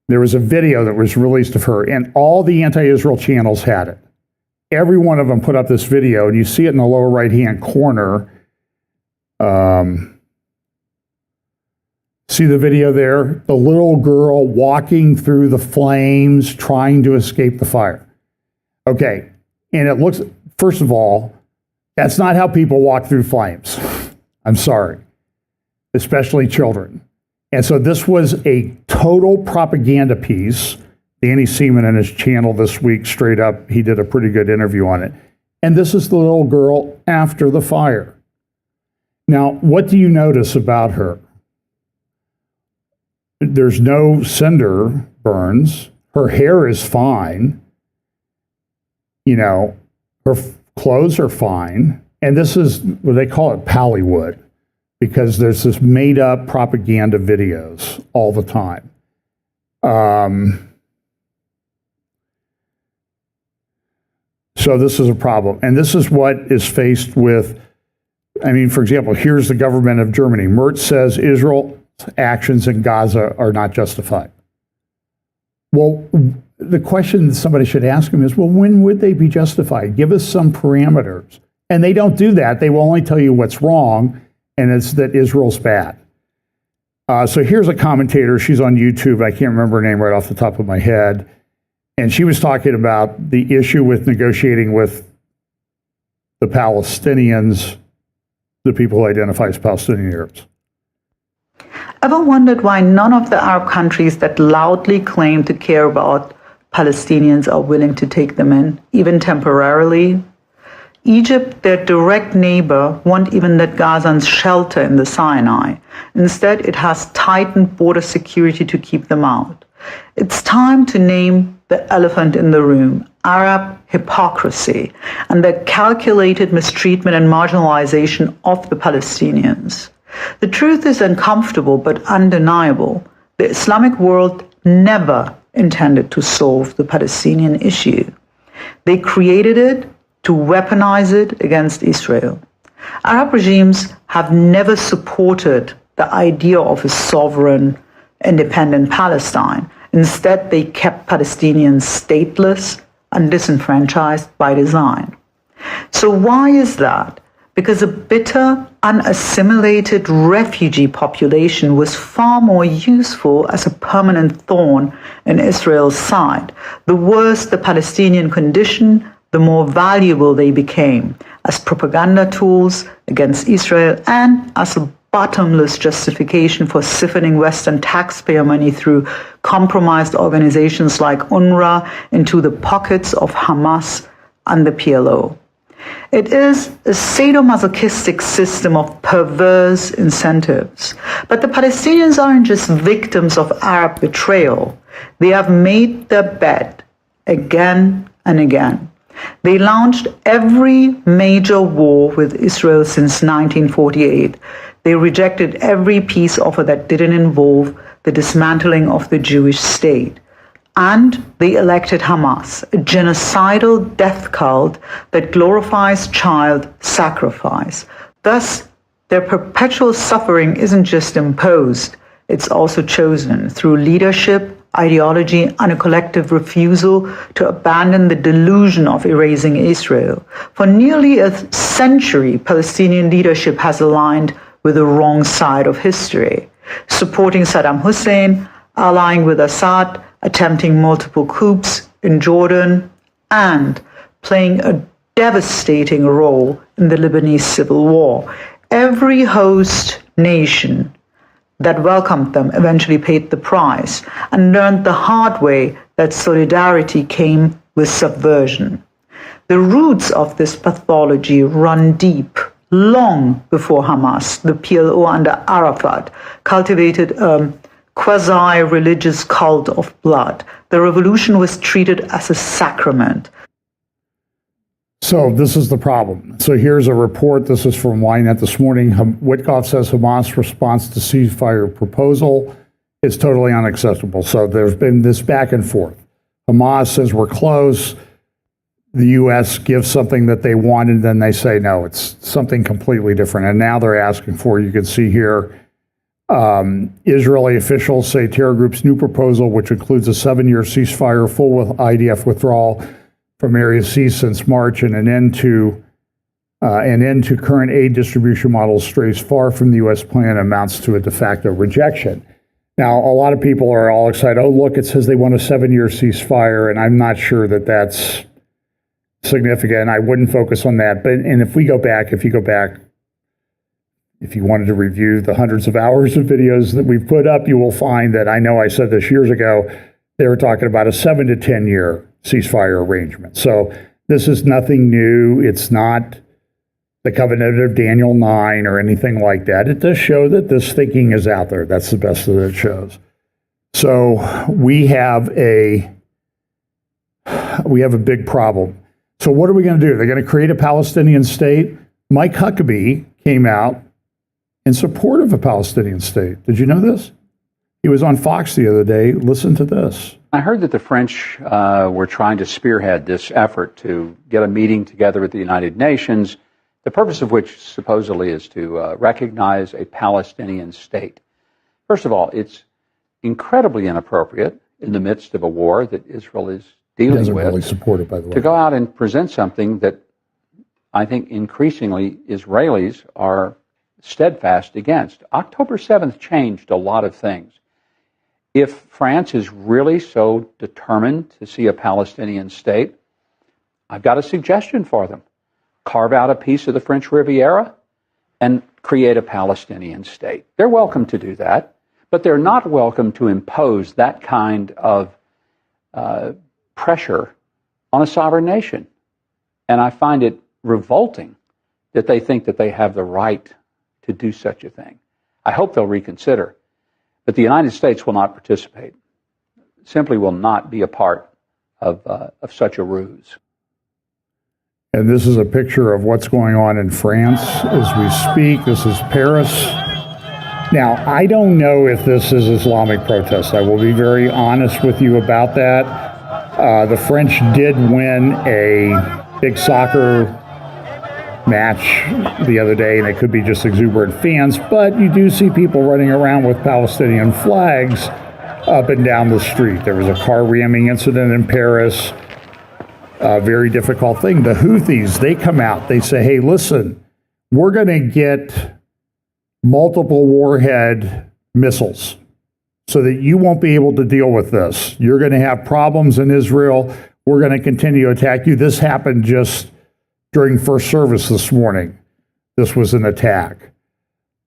there was a video that was released of her, and all the anti-Israel channels had it. Every one of them put up this video, and you see it in the lower right-hand corner. See the video there? The little girl walking through the flames, trying to escape the fire. Okay, and it looks, first of all, that's not how people walk through flames. I'm sorry, especially children. And so this was a total propaganda piece. Danny Seaman on his channel this week, straight up, he did a pretty good interview on it. And this is the little girl after the fire. Now, what do you notice about her? There's no cinder burns. Her hair is fine. You know, her clothes are fine. And this is what they call it, Pallywood, because there's this made-up propaganda videos all the time. So this is a problem. And this is what is faced with, I mean, for example, here's the government of Germany. Merz says Israel's actions in Gaza are not justified. Well, the question somebody should ask him is, well, when would they be justified? Give us some parameters. And they don't do that. They will only tell you what's wrong, and it's that Israel's bad. So here's a commentator. She's on YouTube. I can't remember her name right off the top of my head. And she was talking about the issue with negotiating with the Palestinians, the people who identify as Palestinian Arabs. Ever wondered why none of the Arab countries that loudly claim to care about Palestinians are willing to take them in, even temporarily? Egypt, their direct neighbor, won't even let Gazans shelter in the Sinai. Instead, it has tightened border security to keep them out. It's time to name the elephant in the room, Arab hypocrisy, and the calculated mistreatment and marginalization of the Palestinians. The truth is uncomfortable but undeniable. The Islamic world never intended to solve the Palestinian issue. They created it to weaponize it against Israel. Arab regimes have never supported the idea of a sovereign, independent Palestine. Instead, they kept Palestinians stateless and disenfranchised by design. So why is that? Because a bitter, unassimilated refugee population was far more useful as a permanent thorn in Israel's side. The worse the Palestinian condition, the more valuable they became as propaganda tools against Israel and as a bottomless justification for siphoning Western taxpayer money through compromised organizations like UNRWA into the pockets of Hamas and the PLO. It is a sadomasochistic system of perverse incentives. But the Palestinians aren't just victims of Arab betrayal. They have made their bed again and again. They launched every major war with Israel since 1948. They rejected every peace offer that didn't involve the dismantling of the Jewish state. And they elected Hamas, a genocidal death cult that glorifies child sacrifice. Thus, their perpetual suffering isn't just imposed, it's also chosen through leadership, ideology, and a collective refusal to abandon the delusion of erasing Israel. For nearly a century, Palestinian leadership has aligned with the wrong side of history, supporting Saddam Hussein, allying with Assad, attempting multiple coups in Jordan, and playing a devastating role in the Lebanese civil war. Every host nation that welcomed them eventually paid the price and learned the hard way that solidarity came with subversion. The roots of this pathology run deep. Long before Hamas, the PLO under Arafat cultivated a quasi-religious cult of blood. The revolution was treated as a sacrament. So this is the problem. So here's a report. This is from Ynet this morning. Witkoff says Hamas' response to ceasefire proposal is totally unacceptable. So there's been this back and forth. Hamas says we're close. The U.S. gives something that they wanted, then they say, no, it's something completely different. And now they're asking for, you can see here, Israeli officials say terror group's new proposal, which includes a 7-year ceasefire, full IDF withdrawal from Area C since March, and an end to current aid distribution models, strays far from the U.S. plan, amounts to a de facto rejection. Now, a lot of people are all excited. Oh, look, it says they want a 7-year ceasefire, and I'm not sure that that's significant. I wouldn't focus on that. But if you go back, if you wanted to review the hundreds of hours of videos that we've put up, you will find that, I know I said this years ago, they were talking about a 7 to 10 year ceasefire arrangement. So this is nothing new. It's not the covenant of Daniel 9 or anything like that. It does show that this thinking is out there. That's the best that it shows. So we have a big problem. So what are we going to do? They're going to create a Palestinian state. Mike Huckabee came out in support of a Palestinian state. Did you know this? He was on Fox the other day. Listen to this. I heard that the French were trying to spearhead this effort to get a meeting together at the United Nations, the purpose of which supposedly is to recognize a Palestinian state. First of all, it's incredibly inappropriate in the midst of a war that Israel is dealing with, really support it, by the way, to go out and present something that I think increasingly Israelis are steadfast against. October 7th changed a lot of things. If France is really so determined to see a Palestinian state, I've got a suggestion for them. Carve out a piece of the French Riviera and create a Palestinian state. They're welcome to do that, but they're not welcome to impose that kind of pressure on a sovereign nation. And I find it revolting that they think that they have the right to do such a thing. I hope they'll reconsider. But the United States will not participate, simply will not be a part of such a ruse. And this is a picture of what's going on in France as we speak. This is Paris. Now, I don't know if this is Islamic protest. I will be very honest with you about that. The French did win a big soccer match the other day, and it could be just exuberant fans, but you do see people running around with Palestinian flags up and down the street. There was a car ramming incident in Paris. A very difficult thing. The Houthis, they come out, they say, hey, listen, we're going to get multiple warhead missiles so that you won't be able to deal with this. You're going to have problems in Israel. We're going to continue to attack you. This happened just during first service this morning. This was an attack.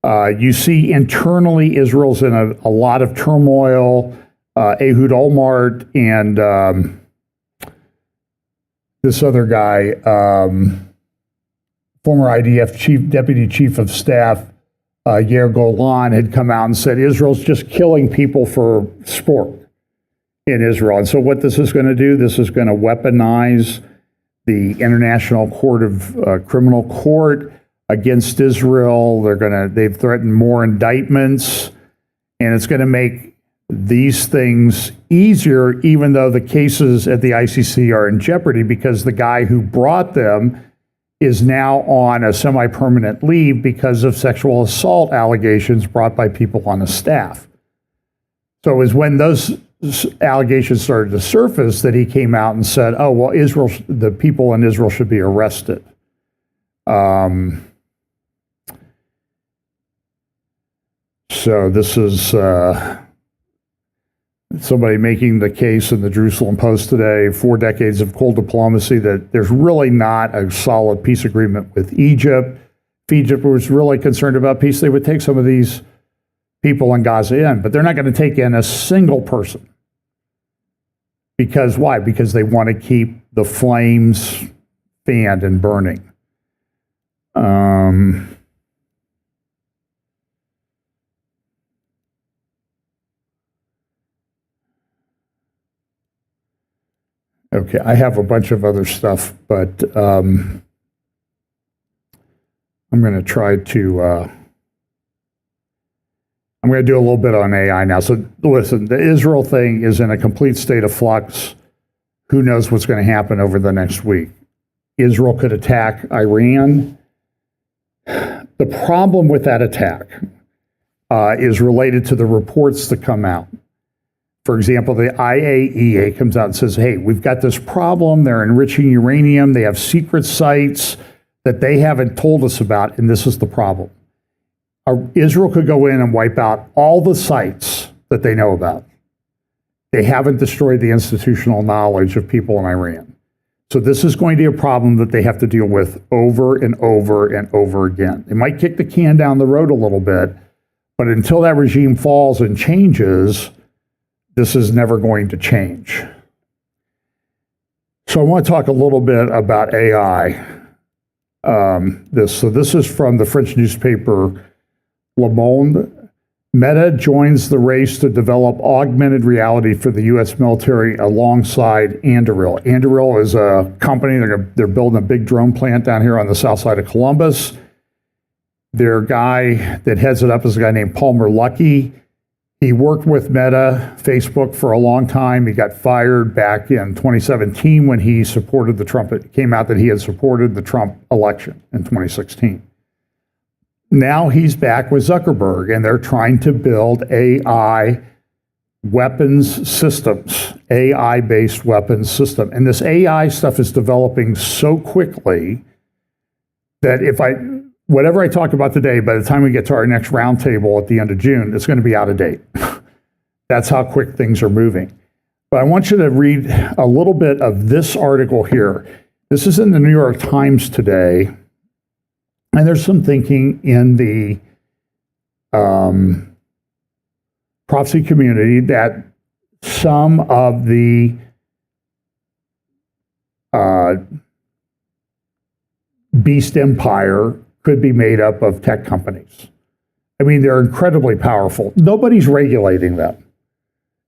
You see internally, Israel's in a lot of turmoil. Ehud Olmert and this other guy, former IDF deputy chief of staff, Yair Golan, had come out and said Israel's just killing people for sport in Israel. And so what this is going to do, this is going to weaponize the International Court of Criminal Court against Israel. They've threatened more indictments, and it's going to make these things easier, even though the cases at the ICC are in jeopardy, because the guy who brought them is now on a semi-permanent leave because of sexual assault allegations brought by people on his staff. So it was when those allegations started to surface that he came out and said, oh, well, the people in Israel should be arrested. So this is somebody making the case in the Jerusalem Post today, 4 decades of cold diplomacy, that there's really not a solid peace agreement with Egypt. If Egypt was really concerned about peace, they would take some of these people in Gaza in, but they're not going to take in a single person. Because why? Because they want to keep the flames fanned and burning. Okay, I have a bunch of other stuff, but I'm going to try to, I'm going to do a little bit on AI now. So listen, the Israel thing is in a complete state of flux. Who knows what's going to happen over the next week? Israel could attack Iran. The problem with that attack is related to the reports that come out. For example, the IAEA comes out and says, hey, we've got this problem. They're enriching uranium. They have secret sites that they haven't told us about, and this is the problem. Israel could go in and wipe out all the sites that they know about. They haven't destroyed the institutional knowledge of people in Iran. So this is going to be a problem that they have to deal with over and over and over again. They might kick the can down the road a little bit, but until that regime falls and changes, this is never going to change. So I want to talk a little bit about AI. This is from the French newspaper Le Monde. Meta joins the race to develop augmented reality for the U.S. military alongside Anduril. Anduril is a company, they're building a big drone plant down here on the south side of Columbus. Their guy that heads it up is a guy named Palmer Luckey. He worked with Meta, Facebook, for a long time. He got fired back in 2017 when he supported the Trump. It came out that he had supported the Trump election in 2016. Now he's back with Zuckerberg, and they're trying to build AI weapons systems, AI-based weapons system. And this AI stuff is developing so quickly that whatever I talk about today, by the time we get to our next roundtable at the end of June, it's going to be out of date. That's how quick things are moving. But I want you to read a little bit of this article here. This is in the New York Times today, and there's some thinking in the prophecy community that some of the beast empire could be made up of tech companies. I mean, they're incredibly powerful. Nobody's regulating them.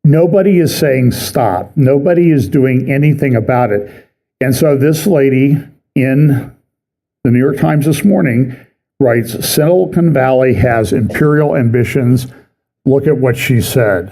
Nobody is saying stop. Nobody is doing anything about it. And so this lady in the New York Times this morning writes, Silicon Valley has imperial ambitions. Look at what she says.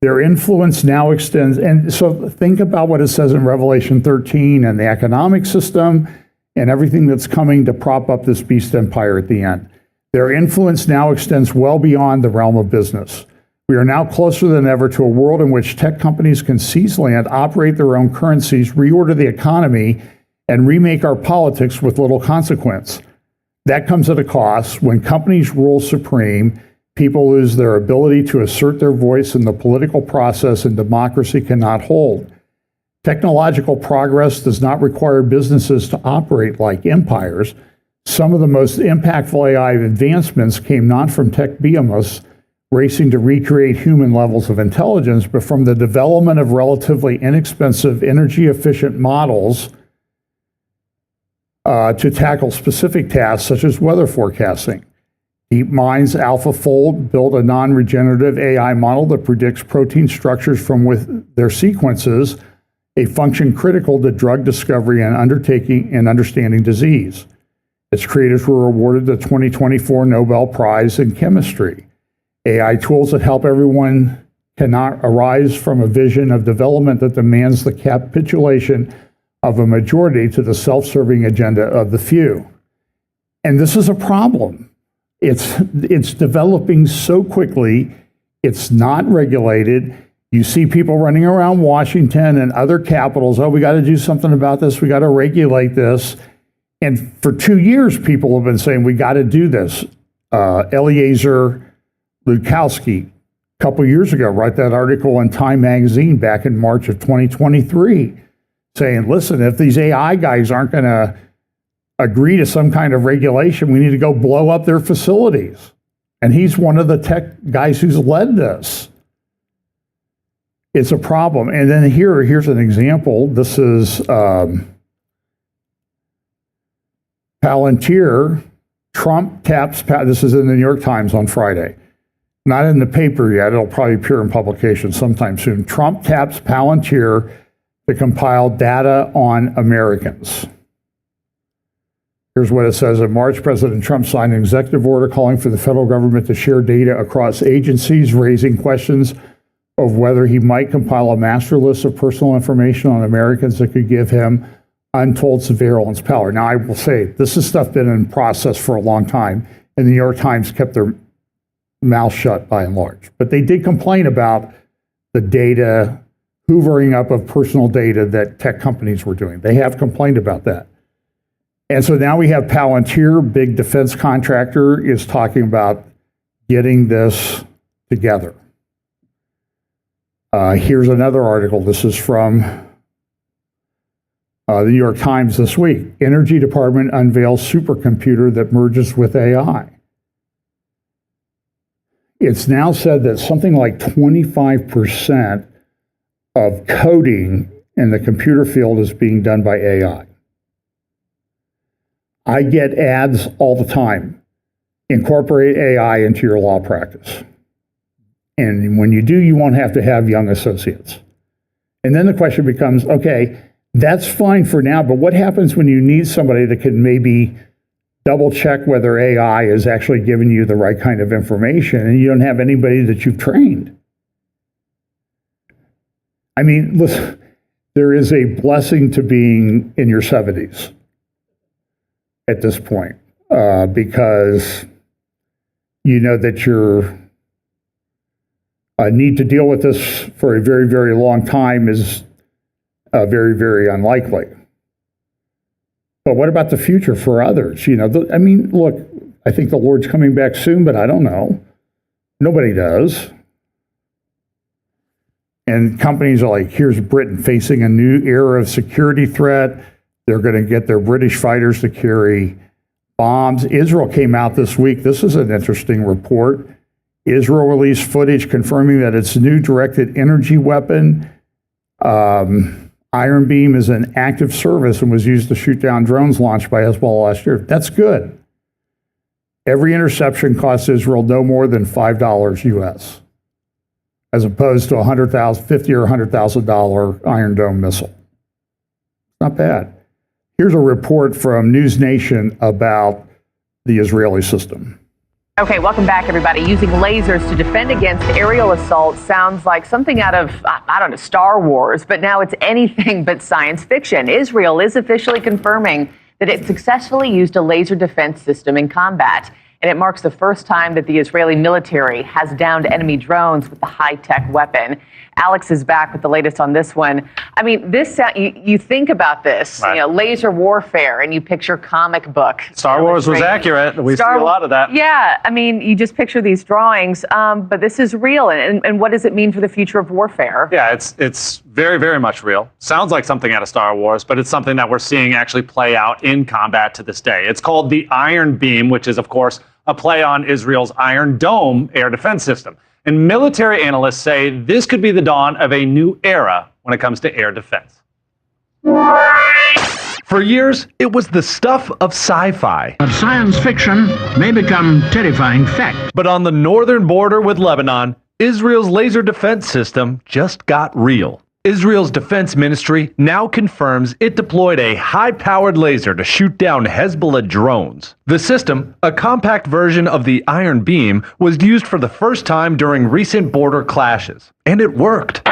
Their influence now extends, and so think about what it says in Revelation 13 and the economic system and everything that's coming to prop up this beast empire at the end. Their influence now extends well beyond the realm of business. We are now closer than ever to a world in which tech companies can seize land, operate their own currencies, reorder the economy, and remake our politics with little consequence. That comes at a cost. When companies rule supreme, people lose their ability to assert their voice in the political process, and democracy cannot hold. Technological progress does not require businesses to operate like empires. Some of the most impactful AI advancements came not from tech behemoths racing to recreate human levels of intelligence, but from the development of relatively inexpensive, energy-efficient models to tackle specific tasks such as weather forecasting. DeepMind's AlphaFold built a non-regenerative AI model that predicts protein structures from with their sequences, a function critical to drug discovery and understanding disease. Its creators were awarded the 2024 Nobel Prize in Chemistry. AI tools that help everyone cannot arise from a vision of development that demands the capitulation of a majority to the self-serving agenda of the few. And this is a problem. It's developing so quickly, it's not regulated. You see people running around Washington and other capitals, oh, we got to do something about this, we got to regulate this. And for 2 years, people have been saying, we got to do this. Eliezer Lukowski, a couple years ago, wrote that article in Time magazine back in March of 2023, saying, listen, if these AI guys aren't going to agree to some kind of regulation, we need to go blow up their facilities. And he's one of the tech guys who's led this. It's a problem. And then here's an example. This is Palantir. Trump taps, this is in the New York Times on Friday. Not in the paper yet, it'll probably appear in publication sometime soon. Trump taps Palantir to compile data on Americans. Here's what it says. In March, President Trump signed an executive order calling for the federal government to share data across agencies, raising questions of whether he might compile a master list of personal information on Americans that could give him untold surveillance power. Now, I will say, this is stuff been in process for a long time, and the New York Times kept their mouth shut by and large. But they did complain about the data, hoovering up of personal data that tech companies were doing. They have complained about that. And so now we have Palantir, big defense contractor, is talking about getting this together. Here's another article. This is from the New York Times this week. Energy Department unveils supercomputer that merges with AI. It's now said that something like 25% of coding in the computer field is being done by AI. I get ads all the time. Incorporate AI into your law practice. And when you do, you won't have to have young associates. And then the question becomes, okay, that's fine for now, but what happens when you need somebody that can maybe double check whether AI is actually giving you the right kind of information and you don't have anybody that you've trained? I mean, listen, there is a blessing to being in your 70s at this point, because you know that you're need to deal with this for a very, very long time is very, very unlikely. But what about the future for others? You know, I mean, look, I think the Lord's coming back soon, but I don't know. Nobody does. And companies are like, here's Britain facing a new era of security threat. They're going to get their British fighters to carry bombs. Israel came out this week. This is an interesting report. Israel released footage confirming that its new directed energy weapon, Iron Beam, is in active service and was used to shoot down drones launched by Hezbollah last year. That's good. Every interception costs Israel no more than $5 US, as opposed to $100,000, $50,000 or $100,000 Iron Dome missile. Not bad. Here's a report from News Nation about the Israeli system. Okay, welcome back, everybody. Using lasers to defend against aerial assault sounds like something out of, I don't know, Star Wars, but now it's anything but science fiction. Israel is officially confirming that it successfully used a laser defense system in combat. And it marks the first time that the Israeli military has downed enemy drones with the high-tech weapon. Alex is back with the latest on this one. I mean, this you think about this, right. Laser warfare, and you picture comic book. Star Wars was accurate. We see a lot of that. Yeah, I mean, you just picture these drawings, but this is real. And what does it mean for the future of warfare? Yeah, it's very, very much real. Sounds like something out of Star Wars, but it's something that we're seeing actually play out in combat to this day. It's called the Iron Beam, which is, of course, a play on Israel's Iron Dome air defense system. And military analysts say this could be the dawn of a new era when it comes to air defense. For years, it was the stuff of sci-fi. But science fiction may become terrifying fact. But on the northern border with Lebanon, Israel's laser defense system just got real. Israel's defense ministry now confirms it deployed a high-powered laser to shoot down Hezbollah drones. The system, a compact version of the Iron Beam, was used for the first time during recent border clashes. And it worked.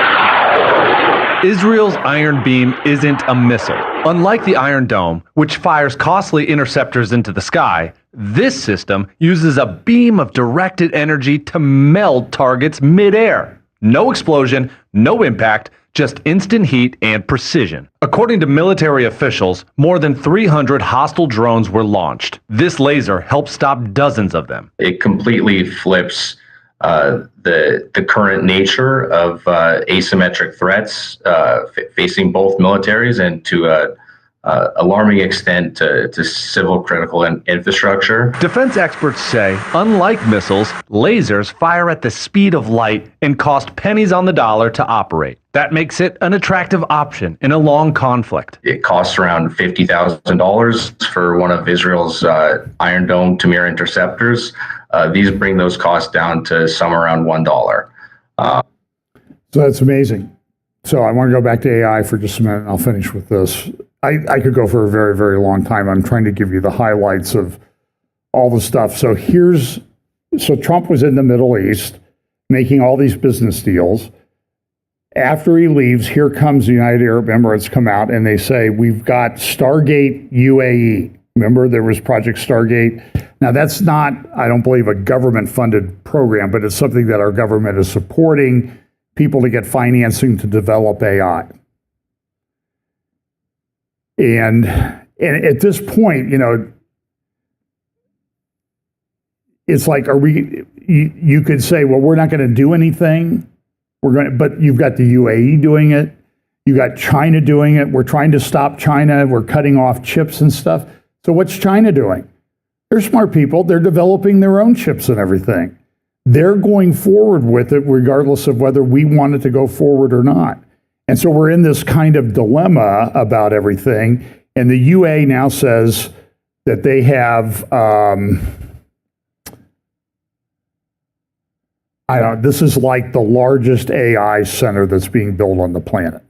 Israel's Iron Beam isn't a missile. Unlike the Iron Dome, which fires costly interceptors into the sky, this system uses a beam of directed energy to meld targets mid-air. No explosion, no impact, just instant heat and precision. According to military officials, more than 300 hostile drones were launched. This laser helped stop dozens of them. It completely flips the current nature of asymmetric threats facing both militaries and to alarming extent to civil critical infrastructure. Defense experts say, unlike missiles, lasers fire at the speed of light and cost pennies on the dollar to operate. That makes it an attractive option in a long conflict. It costs around $50,000 for one of Israel's Iron Dome Tamir interceptors. These bring those costs down to somewhere around $1. So that's amazing. So I want to go back to AI for just a minute, and I'll finish with this. I could go for a very, very long time. I'm trying to give you the highlights of all the stuff. So Trump was in the Middle East making all these business deals. After he leaves, here comes the United Arab Emirates come out and they say, we've got Stargate UAE. Remember, there was Project Stargate. Now, that's not, I don't believe, a government-funded program, but it's something that our government is supporting people to get financing to develop AI. And at this point, it's like, you could say, well, we're not going to do anything. But you've got the UAE doing it. You got China doing it. We're trying to stop China. We're cutting off chips and stuff. So what's China doing? They're smart people. They're developing their own chips and everything. They're going forward with it regardless of whether we want it to go forward or not. And so we're in this kind of dilemma about everything. And the UAE now says that they have, this is like the largest AI center that's being built on the planet.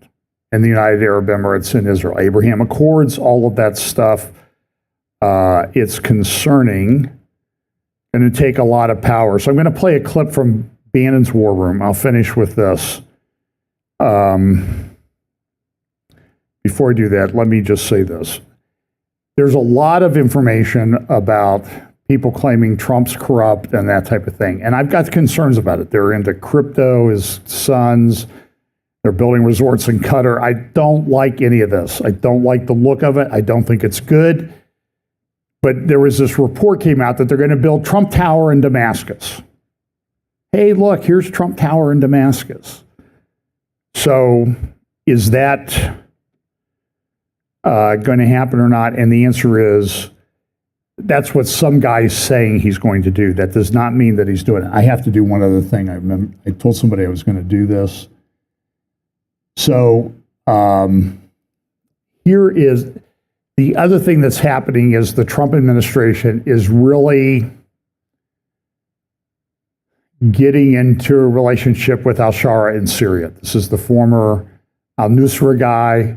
In the United Arab Emirates and Israel. Abraham Accords, all of that stuff. It's concerning. Going to take a lot of power. So I'm going to play a clip from Bannon's War Room. I'll finish with this. Before I do that, let me just say this. There's a lot of information about people claiming Trump's corrupt and that type of thing. And I've got concerns about it. They're into crypto, his sons. They're building resorts in Qatar. I don't like any of this. I don't like the look of it. I don't think it's good. But there was this report came out that they're going to build Trump Tower in Damascus. Hey, look, here's Trump Tower in Damascus. So is that going to happen or not? And the answer is, that's what some guy's saying he's going to do. That does not mean that he's doing it. I have to do one other thing. I told somebody I was going to do this. So here is the other thing that's happening is the Trump administration is really getting into a relationship with al-Shara in Syria. This is the former al-Nusra guy.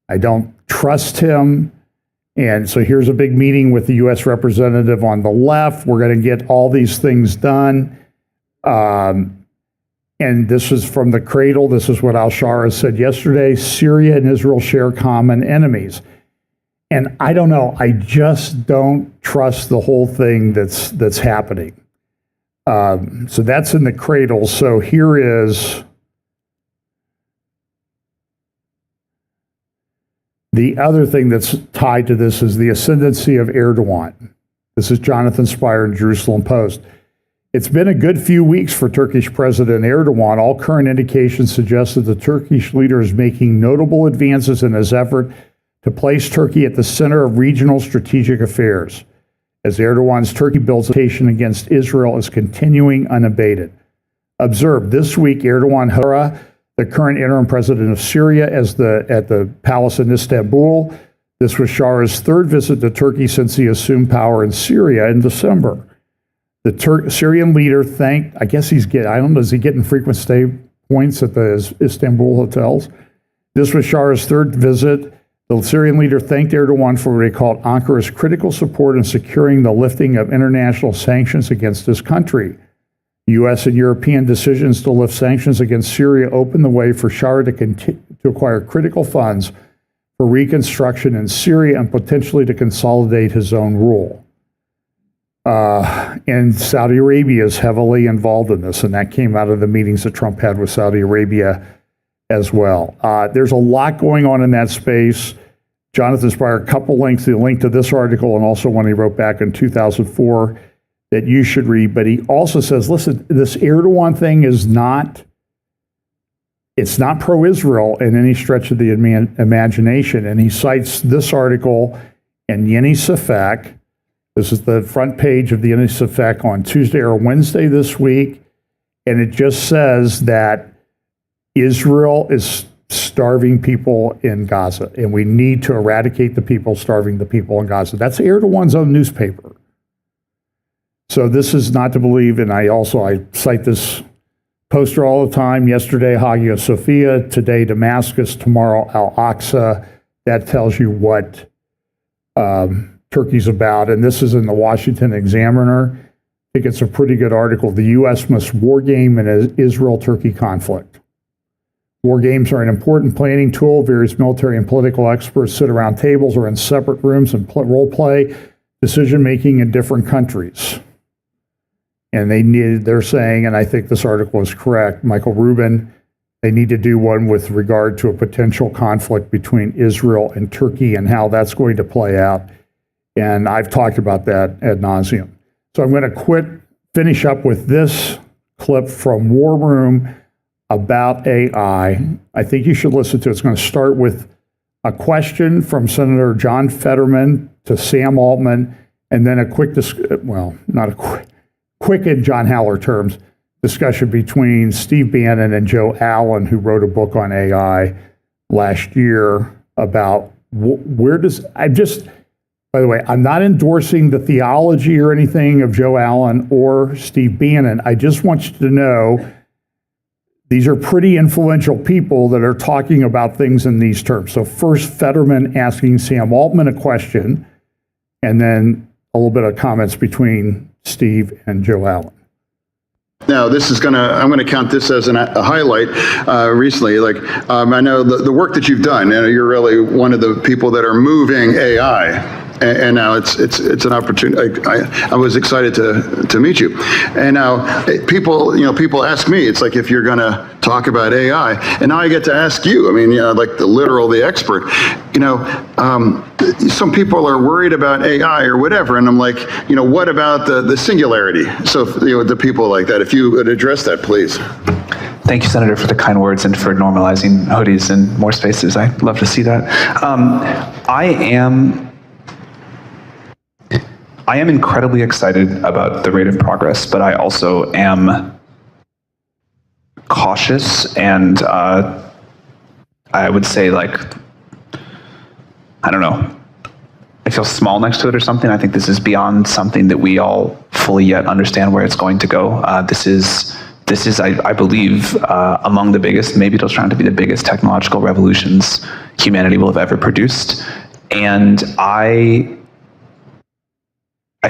I don't trust him. And so here's a big meeting with the U.S. representative on the left. We're going to get all these things done. And this is from the cradle. This is what al-Shara said yesterday. Syria and Israel share common enemies. And I don't know. I just don't trust the whole thing that's happening. So that's in the cradle. So here is the other thing that's tied to this is the ascendancy of Erdogan. This is Jonathan Spire in Jerusalem Post. It's been a good few weeks for Turkish President Erdogan. All current indications suggest that the Turkish leader is making notable advances in his effort to place Turkey at the center of regional strategic affairs, as Erdogan's Turkey builds against Israel is continuing unabated. Observe, this week Erdogan held the current interim president of Syria at the palace in Istanbul. This was Shara's third visit to Turkey since he assumed power in Syria in December. The Syrian leader thanked, I guess I don't know, is he getting frequent stay points at the Istanbul hotels? This was Shara's third visit. The Syrian leader thanked Erdogan for what he called Ankara's critical support in securing the lifting of international sanctions against his country. U.S. and European decisions to lift sanctions against Syria opened the way for Shara to acquire critical funds for reconstruction in Syria and potentially to consolidate his own rule. And Saudi Arabia is heavily involved in this, and that came out of the meetings that Trump had with Saudi Arabia as well. There's a lot going on in that space. Jonathan Spire, a couple links, the link to this article and also one he wrote back in 2004 that you should read. But he also says, listen, this Erdogan thing is it's not pro-Israel in any stretch of the imagination. And he cites this article in Yeni Safak. This is the front page of the Yeni Safak on Tuesday or Wednesday this week. And it just says that Israel is starving people in Gaza, and we need to eradicate the people starving the people in Gaza. That's Erdogan's own newspaper. So this is not to believe, and I cite this poster all the time. Yesterday, Hagia Sophia, today, Damascus, tomorrow, Al-Aqsa. That tells you what Turkey's about, and this is in the Washington Examiner. I think it's a pretty good article. The U.S. must war game in an Israel-Turkey conflict. War games are an important planning tool. Various military and political experts sit around tables or in separate rooms and role play decision-making in different countries. And they're saying, and I think this article is correct, Michael Rubin, they need to do one with regard to a potential conflict between Israel and Turkey and how that's going to play out. And I've talked about that ad nauseum. So I'm going to finish up with this clip from War Room about AI. I think you should listen to it. It's going to start with a question from Senator John Fetterman to Sam Altman, and then a quick in John Haller terms, discussion between Steve Bannon and Joe Allen, who wrote a book on AI last year about by the way, I'm not endorsing the theology or anything of Joe Allen or Steve Bannon. I just want you to know these are pretty influential people that are talking about things in these terms. So first, Fetterman asking Sam Altman a question, and then a little bit of comments between Steve and Joe Allen. Now, I'm going to count this as a highlight recently. I know the work that you've done, and you're really one of the people that are moving AI. And now it's an opportunity. I was excited to meet you. And now people ask me, it's like if you're going to talk about AI, and now I get to ask you. I mean, like the expert. Some people are worried about AI or whatever, and I'm like, what about the singularity? So the people like that, if you would address that, please. Thank you, Senator, for the kind words and for normalizing hoodies in more spaces. I'd love to see that. I am incredibly excited about the rate of progress, but I also am cautious and I would say I don't know, I feel small next to it or something. I think this is beyond something that we all fully yet understand where it's going to go. This is, I believe, among the biggest, maybe it'll turn out to be the biggest technological revolutions humanity will have ever produced. And I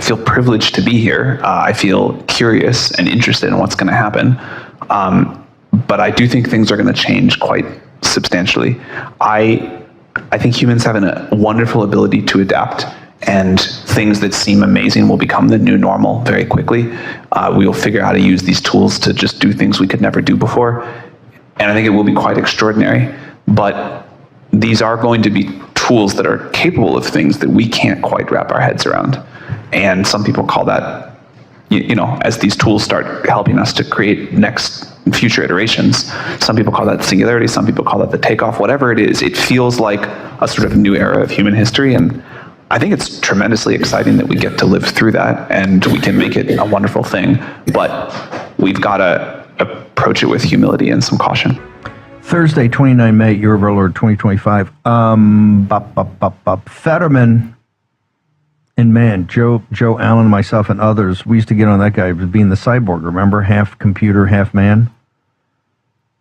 feel privileged to be here. I feel curious and interested in what's going to happen. But I do think things are going to change quite substantially. I think humans have a wonderful ability to adapt, and things that seem amazing will become the new normal very quickly. We will figure out how to use these tools to just do things we could never do before. And I think it will be quite extraordinary. But these are going to be tools that are capable of things that we can't quite wrap our heads around. And some people call that, as these tools start helping us to create next future iterations, some people call that singularity, some people call that the takeoff, whatever it is, it feels like a sort of new era of human history. And I think it's tremendously exciting that we get to live through that and we can make it a wonderful thing. But we've got to approach it with humility and some caution. Thursday, 29 May, Year of our Lord 2025. Fetterman and man, Joe Allen, myself, and others, we used to get on that guy being the cyborg, remember? Half computer, half man.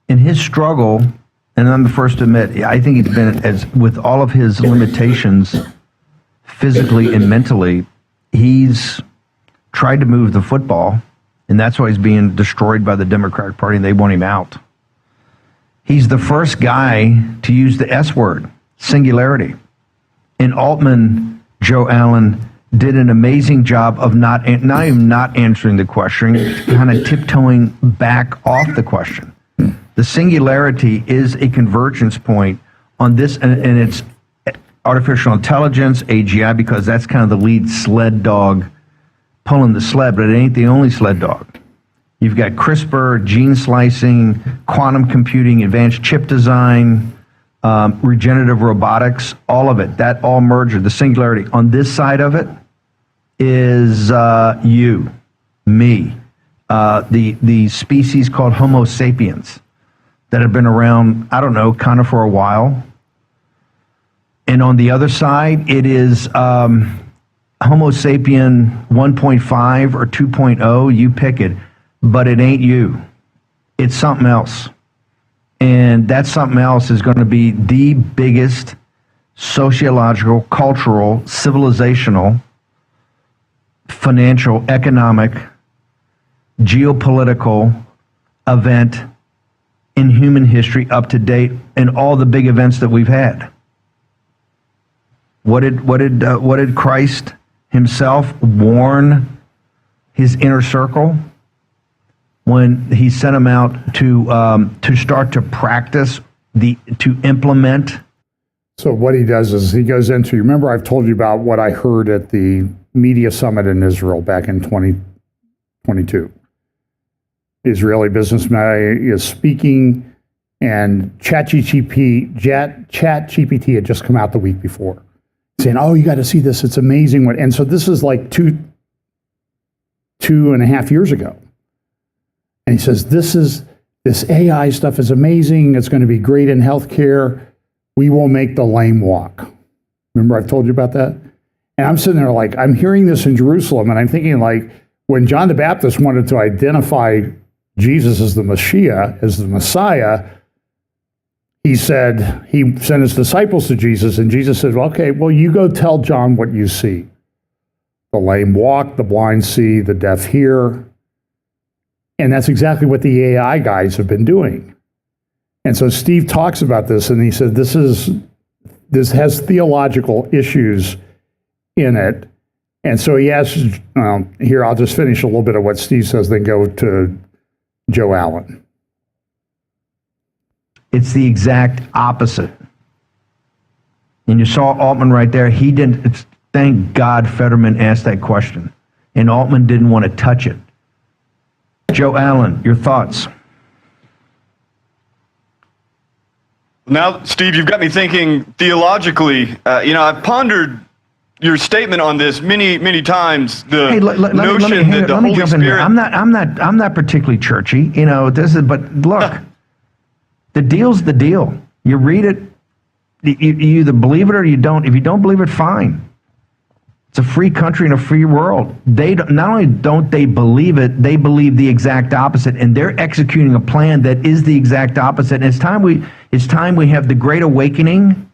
In his struggle, and I'm the first to admit, I think he's been, as with all of his limitations, physically and mentally, he's tried to move the football, and that's why he's being destroyed by the Democratic Party, and they want him out. He's the first guy to use the S word, singularity. And Altman, Joe Allen, did an amazing job of not even not answering the question, kind of tiptoeing back off the question. The singularity is a convergence point on this, and it's artificial intelligence, AGI, because that's kind of the lead sled dog pulling the sled, but it ain't the only sled dog. You've got CRISPR, gene slicing, quantum computing, advanced chip design, regenerative robotics, all of it, that all merged. The singularity on this side of it is you, me, the species called Homo sapiens that have been around, I don't know, kind of for a while. And on the other side, it is Homo sapien 1.5 or 2.0, you pick it, but it ain't you. It's something else. And that something else is going to be the biggest sociological, cultural, civilizational, financial, economic, geopolitical event in human history up to date, and all the big events that we've had. What did Christ himself warn his inner circle when he sent them out to start to practice, to implement? So what he does is he goes into, remember I've told you about what I heard at the media summit in Israel back in 2022. Israeli businessman is speaking, and ChatGPT had just come out the week before, saying, "Oh, you got to see this; it's amazing." And so this is like two and a half years ago, and he says, "This AI stuff is amazing. It's going to be great in healthcare. We will make the lame walk." Remember, I've told you about that. And I'm sitting there like, I'm hearing this in Jerusalem, and I'm thinking like, when John the Baptist wanted to identify Jesus as the Messiah, as the Messiah, he sent his disciples to Jesus, and Jesus said, "Okay, well, you go tell John what you see. The lame walk, the blind see, the deaf hear." And that's exactly what the AI guys have been doing. And so Steve talks about this, and he said, this has theological issues in it. And so he asks, here, I'll just finish a little bit of what Steve says, then go to Joe Allen. It's the exact opposite. And you saw Altman right there. He didn't, thank God Fetterman asked that question. And Altman didn't want to touch it. Joe Allen, your thoughts? Now, Steve, you've got me thinking theologically. I've pondered your statement on this many times. The notion that the Holy Spirit. I'm not particularly churchy, but look, the deal's the deal. You read it, you either believe it or you don't. If you don't believe it, fine. It's a free country and a free world. They not only don't they believe it, they believe the exact opposite, and they're executing a plan that is the exact opposite. And it's time we have the Great Awakening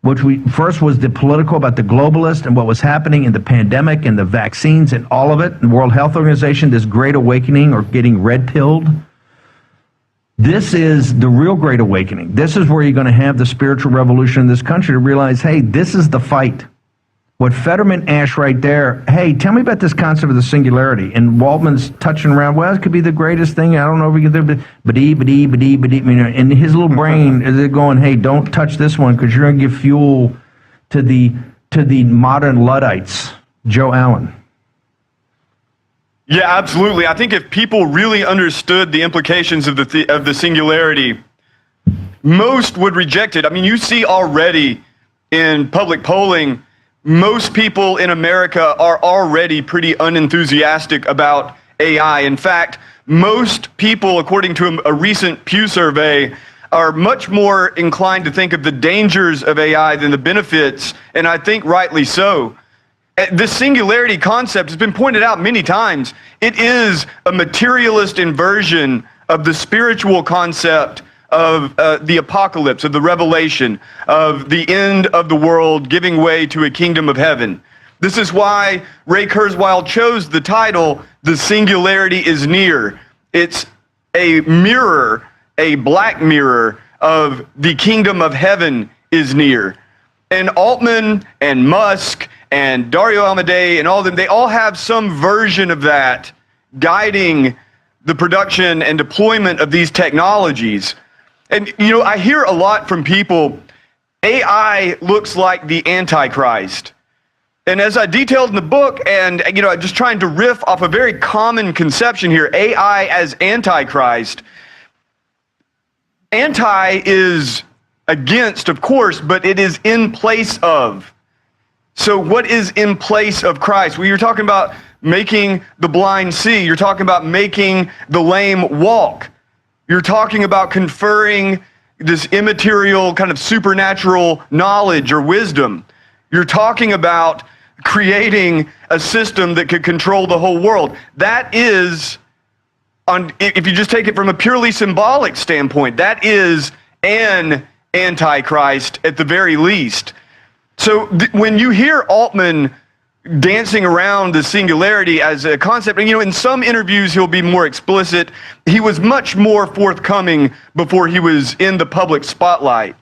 which we first was the political about the globalist and what was happening in the pandemic and the vaccines and all of it, and World Health Organization, this great awakening or getting red-pilled. This is the real great awakening. This is where you're going to have the spiritual revolution in this country to realize, hey, this is the fight. What Fetterman asked right there, hey, tell me about this concept of the singularity. And Waldman's touching around, well, it could be the greatest thing. I don't know if we can do it, but in his little brain, is it going, hey, don't touch this one because you're going to give fuel to the modern Luddites. Joe Allen. Yeah, absolutely. I think if people really understood the implications of the singularity, most would reject it. I mean, you see already in public polling, most people in America are already pretty unenthusiastic about AI. In fact, most people, according to a recent Pew survey, are much more inclined to think of the dangers of AI than the benefits, and I think rightly so. The singularity concept has been pointed out many times. It is a materialist inversion of the spiritual concept of the apocalypse, of the revelation, of the end of the world giving way to a kingdom of heaven. This is why Ray Kurzweil chose the title, The Singularity is Near. It's a mirror, a black mirror of the kingdom of heaven is near. And Altman and Musk and Dario Amodei and all of them, they all have some version of that guiding the production and deployment of these technologies. And, you know, I hear a lot from people, AI looks like the Antichrist. And as I detailed in the book, and, you know, just trying to riff off a very common conception here, AI as Antichrist. Anti is against, of course, but it is in place of. So what is in place of Christ? Well, you're talking about making the blind see. You're talking about making the lame walk. You're talking about conferring this immaterial kind of supernatural knowledge or wisdom. You're talking about creating a system that could control the whole world. That is, if you just take it from a purely symbolic standpoint, that is an antichrist at the very least. So when you hear Altman dancing around the singularity as a concept, and, you know, in some interviews he'll be more explicit. He was much more forthcoming before he was in the public spotlight.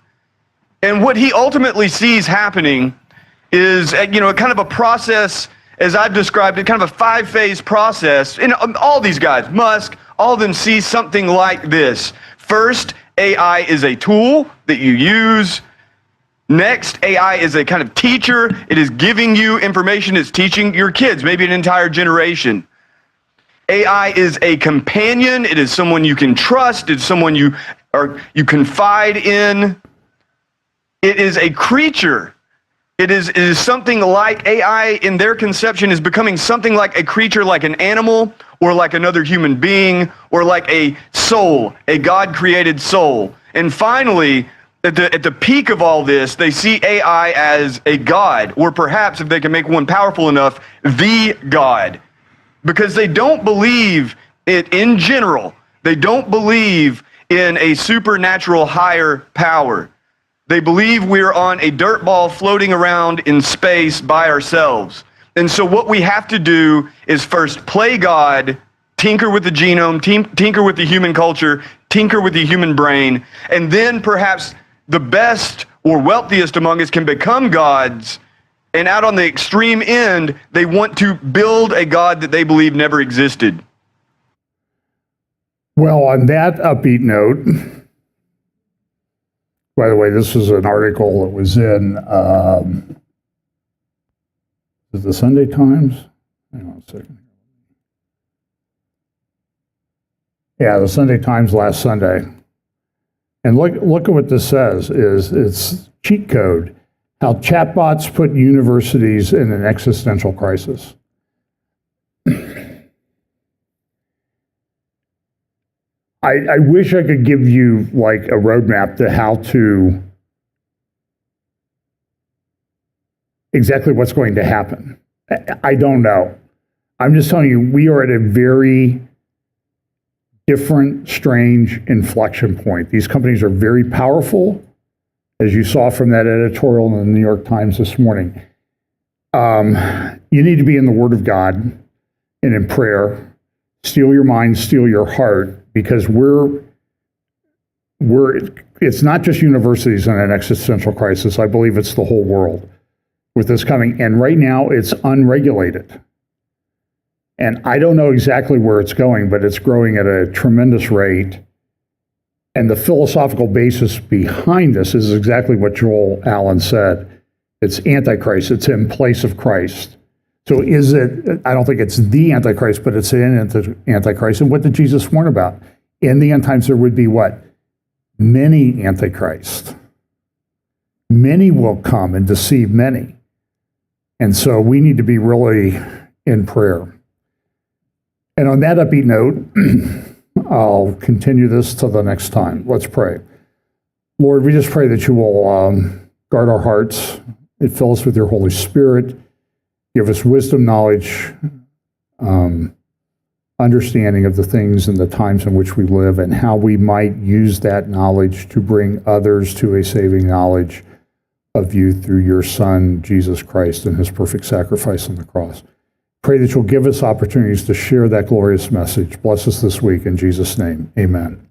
And what he ultimately sees happening is, you know, kind of a process, as I've described it, kind of a 5-phase process. And all these guys, Musk, all of them see something like this. First, AI is a tool that you use. Next, AI is a kind of teacher. It is giving you information. It's teaching your kids, maybe an entire generation. AI is a companion. It is someone you can trust. It's someone you confide in. It is a creature. It is something like AI in their conception is becoming something like a creature, like an animal or like another human being or like a soul, a God-created soul. And finally, at the peak of all this, they see AI as a god, or perhaps, if they can make one powerful enough, the god. Because they don't believe it in general. They don't believe in a supernatural higher power. They believe we're on a dirt ball floating around in space by ourselves. And so what we have to do is first play God, tinker with the genome, tinker with the human culture, tinker with the human brain, and then perhaps the best or wealthiest among us can become gods, and out on the extreme end, they want to build a God that they believe never existed. Well, on that upbeat note, by the way, this is an article that was in the Sunday Times. Hang on a second. Yeah, the Sunday Times last Sunday. And look at what this says, it's cheat code, how chatbots put universities in an existential crisis. I wish I could give you like a roadmap to how to exactly what's going to happen. I don't know. I'm just telling you, we are at a very different, strange inflection point. These companies are very powerful. as you saw from that editorial in the New York Times this morning. You need to be in the Word of God and in prayer. Steel your mind, steel your heart, because it's not just universities in an existential crisis. I believe it's the whole world with this coming. And right now, it's unregulated. And I don't know exactly where it's going, but it's growing at a tremendous rate. And the philosophical basis behind this is exactly what Joel Allen said. It's Antichrist. It's in place of Christ. So is it, I don't think it's the Antichrist, but it's an Antichrist. And what did Jesus warn about? In the end times, there would be what? Many Antichrists. Many will come and deceive many. And so we need to be really in prayer. And on that upbeat note, I'll continue this till the next time. Let's pray. Lord, we just pray that you will guard our hearts and fill us with your Holy Spirit. Give us wisdom, knowledge, understanding of the things and the times in which we live and how we might use that knowledge to bring others to a saving knowledge of you through your Son, Jesus Christ, and his perfect sacrifice on the cross. Pray that you'll give us opportunities to share that glorious message. Bless us this week in Jesus' name. Amen.